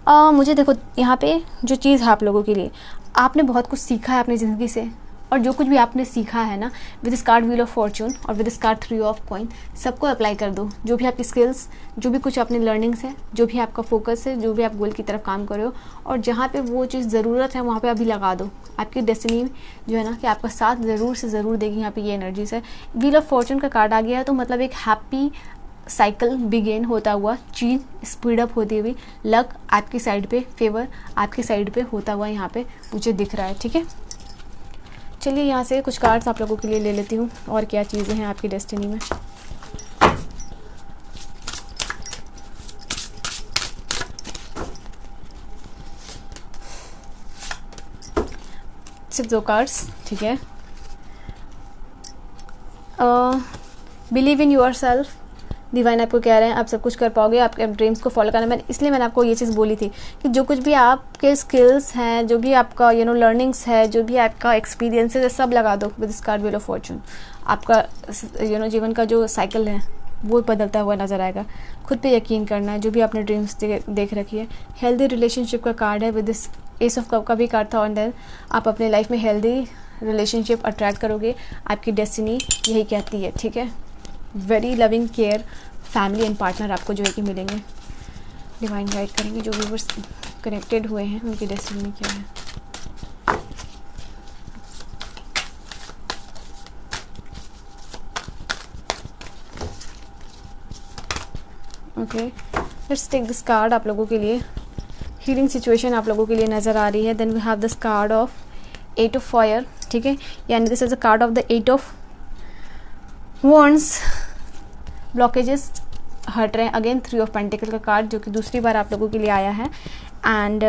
मुझे देखो यहाँ पे जो चीज़ है आप लोगों के लिए, आपने बहुत कुछ सीखा है अपनी ज़िंदगी से, और जो कुछ भी आपने सीखा है ना with this card wheel of fortune और with this card 3 of coin, सबको अप्लाई कर दो। जो भी आपकी स्किल्स, जो भी कुछ अपनी लर्निंग्स है, जो भी आपका फोकस है, जो भी आप गोल की तरफ काम कर रहे हो, और जहाँ पे वो चीज़ ज़रूरत है वहाँ पे अभी लगा दो। आपकी डेस्टिनी जो है ना कि आपका साथ ज़रूर से ज़रूर देगी। यहाँ पे ये एनर्जीज है। व्हील ऑफ फॉर्चून का कार्ड आ गया है, तो मतलब एक हैप्पी साइकिल बिगेन होता हुआ, चीज़ स्पीड अप होती हुई, लक आपकी साइड पे, फेवर आपकी साइड पे होता हुआ यहाँ पे मुझे दिख रहा है। ठीक है, चलिए यहाँ से कुछ कार्ड्स आप लोगों के लिए ले लेती हूँ और क्या चीज़ें हैं आपकी डेस्टिनी में। सिर्फ 2 कार्ड्स, ठीक है। Believe in your self, divine आपको कह रहे हैं आप सब कुछ कर पाओगे, आपके ड्रीम्स को फॉलो करना। इसलिए मैंने आपको ये चीज़ बोली थी कि जो कुछ भी आपके स्किल्स हैं, जो भी आपका लर्निंग्स है, जो भी आपका एक्सपीरियंसेस है, सब लगा दो with this card wheel of Fortune. आपका जीवन का जो साइकिल है वो बदलता हुआ नज़र आएगा। खुद पे यकीन करना है, जो भी आपने ड्रीम्स देख रखी है। हेल्दी रिलेशनशिप का कार्ड है with this S of cup का भी कार्ड था, और देन आप अपने लाइफ में हेल्दी रिलेशनशिप अट्रैक्ट करोगे। आपकी डेस्टिनी यही कहती है। ठीक है, very loving care family and partner आपको जो है कि मिलेंगे। डिवाइन गाइड करेंगे जो व्यूअर्स कनेक्टेड हुए हैं उनकी डेस्टिनी में क्या है। Okay, let's take this card आप लोगों के लिए। हीलिंग सिचुएशन आप लोगों के लिए नज़र आ रही है। Then we have this card of 8 of fire. ठीक है, यानी this is the card of the 8 of wands. Blockages हट रहे हैं। अगेन 3 ऑफ पेंटिकल का कार्ड जो कि दूसरी बार आप लोगों के लिए आया है। एंड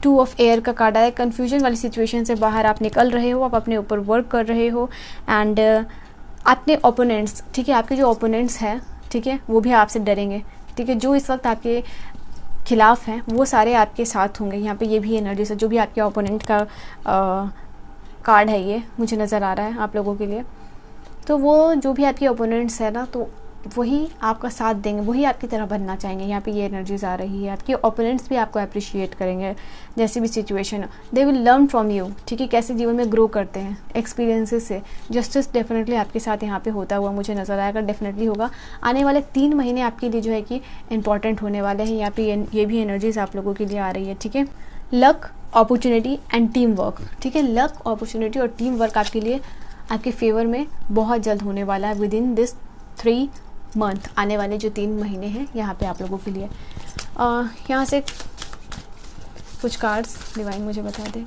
2 ऑफ एयर का कार्ड आया। कन्फ्यूजन वाली सिचुएशन से बाहर आप निकल रहे हो, आप अपने ऊपर वर्क कर रहे हो। एंड अपने ओपोनेंट्स, ठीक है, आपके जो ओपोनेंट्स हैं, ठीक है, वो भी आपसे डरेंगे। ठीक है, जो इस वक्त आपके खिलाफ हैं वो सारे आपके साथ होंगे। यहाँ पे ये भी एनर्जी से जो भी आपके ओपोनेंट का कार्ड है ये मुझे नज़र आ रहा है आप लोगों के लिए। तो वो जो भी आपके ओपोनेंट्स है ना, तो वही आपका साथ देंगे, वही आपकी तरह बनना चाहेंगे। यहाँ पे ये एनर्जीज आ रही है। आपके ओपोनेंट्स भी आपको अप्रिशिएट करेंगे जैसी भी सिचुएशन हो। They will learn from you. ठीक है, कैसे जीवन में ग्रो करते हैं एक्सपीरियंसेस से। जस्टिस डेफिनेटली आपके साथ यहाँ पे होता हुआ मुझे नज़र आएगा, डेफिनेटली होगा। आने वाले 3 महीने आपके लिए जो है कि इंपॉर्टेंट होने वाले हैं। यहाँ पे ये भी एनर्जीज आप लोगों के लिए आ रही है। ठीक है, luck, opportunity and team work. ठीक है, लक, अपॉर्चुनिटी और टीम वर्क आपके लिए आपके फेवर में बहुत जल्द होने वाला है विद इन दिस 3 मंथ। आने वाले जो 3 महीने हैं यहाँ पे आप लोगों के लिए। यहाँ से कुछ कार्ड्स डिवाइन मुझे बता दें।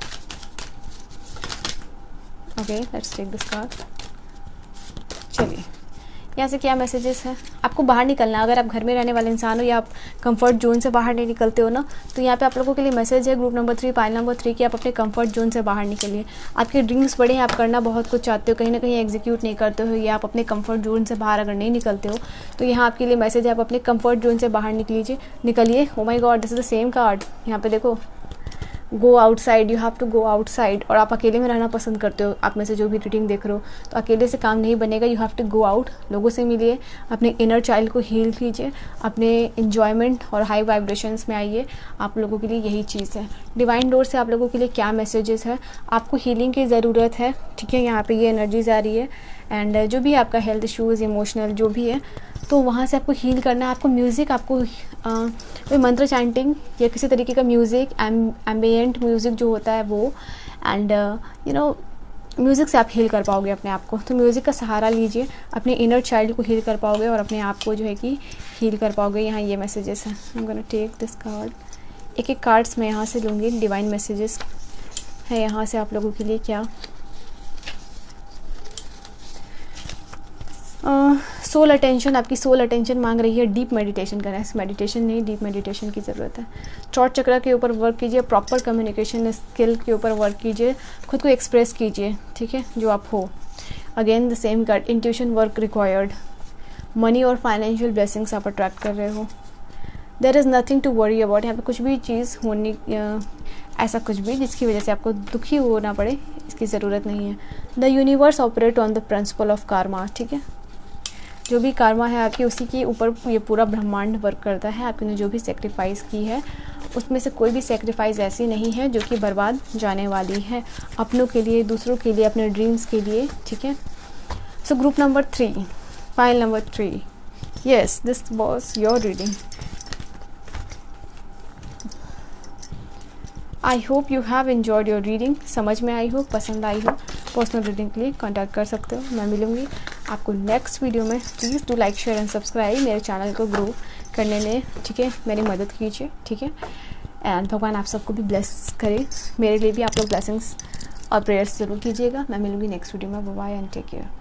Okay, let's take this card. चलिए, यहाँ से क्या मैसेजेस हैं। आपको बाहर निकलना, अगर आप घर में रहने वाले इंसान हो या आप कंफर्ट जोन से बाहर नहीं निकलते हो ना, तो यहाँ पे आप लोगों के लिए मैसेज है ग्रुप नंबर 3, पाइल नंबर 3 कि आप अपने कंफर्ट जोन से बाहर निकलिए। आपके ड्रीम्स बड़े हैं, आप करना बहुत कुछ चाहते हो, कहीं ना कहीं एग्जीक्यूट नहीं करते हो, या आप अपने कंफर्ट जोन से बाहर अगर नहीं निकलते हो, तो यहाँ आपके लिए मैसेज है आप अपने कंफर्ट जोन से बाहर निकलिए। Oh my god, this is the same card. यहाँ पे देखो, go outside, you have to go outside. और आप अकेले में रहना पसंद करते हो, आप में से जो भी रीडिंग देख रहे हो, तो अकेले से काम नहीं बनेगा। You have to go out, लोगों से मिलिए, अपने इनर चाइल्ड को हील कीजिए, अपने इन्जॉयमेंट और हाई वाइब्रेशंस में आइए। आप लोगों के लिए यही चीज़ है। डिवाइन डोर से आप लोगों के लिए क्या मैसेजेस है। आपको हीलिंग की ज़रूरत है। ठीक है, यहाँ पे ये एनर्जीज आ रही है। एंड जो भी आपका हेल्थ इशूज़, इमोशनल जो भी है, तो वहाँ से आपको हील करना है। आपको म्यूज़िक, आपको कोई मंत्र चैंटिंग या किसी तरीके का म्यूज़िक, एम्बियंट म्यूज़िक जो होता है वो, एंड म्यूज़िक से आप हील कर पाओगे अपने आप को। तो म्यूज़िक का सहारा लीजिए, अपने इनर चाइल्ड को हील कर पाओगे और अपने आप को जो है कि हील कर पाओगे। यहाँ ये मैसेजेस हैं। I am gonna take this card. एक कार्ड्स मैं यहाँ से लूँगी। डिवाइन मैसेजेस है यहाँ से आप लोगों के लिए क्या। सोल अटेंशन, आपकी सोल अटेंशन मांग रही है डीप मेडिटेशन करना है। मेडिटेशन नहीं, डीप मेडिटेशन की ज़रूरत है। थॉट चक्र के ऊपर वर्क कीजिए, प्रॉपर कम्युनिकेशन स्किल के ऊपर वर्क कीजिए, खुद को एक्सप्रेस कीजिए। ठीक है, जो आप हो। Again the same card, intuition work required. Money और फाइनेंशियल ब्लेसिंग्स आप अट्रैक्ट कर रहे हो। There is nothing to worry about. यहाँ पे कुछ भी चीज़ होनी, ऐसा कुछ भी जिसकी वजह से आपको दुखी होना पड़े, इसकी ज़रूरत नहीं है। The universe operate on the principle of Karma. ठीक है, जो भी कर्मा है आपकी, उसी के ऊपर ये पूरा ब्रह्मांड वर्क करता है। आपने जो भी सेक्रीफाइस की है उसमें से कोई भी सेक्रीफाइस ऐसी नहीं है जो कि बर्बाद जाने वाली है, अपनों के लिए, दूसरों के लिए, अपने ड्रीम्स के लिए, ठीक है। So group number 3, pile number 3, yes this was your reading. I hope you have enjoyed your reading. समझ में आई हो, पसंद आई हो, पर्सनल रीडिंग के लिए कॉन्टैक्ट कर सकते हो। मैं मिलूँगी आपको नेक्स्ट वीडियो में। Please do like share and subscribe, मेरे चैनल को ग्रो करने में, ठीक है, मेरी मदद कीजिए, ठीक है। एंड भगवान आप सबको भी ब्लेस करे, मेरे लिए भी आप लोग ब्लेसिंग्स और प्रेयर्स ज़रूर कीजिएगा। मैं मिलूँगी नेक्स्ट वीडियो में। Bye and take care.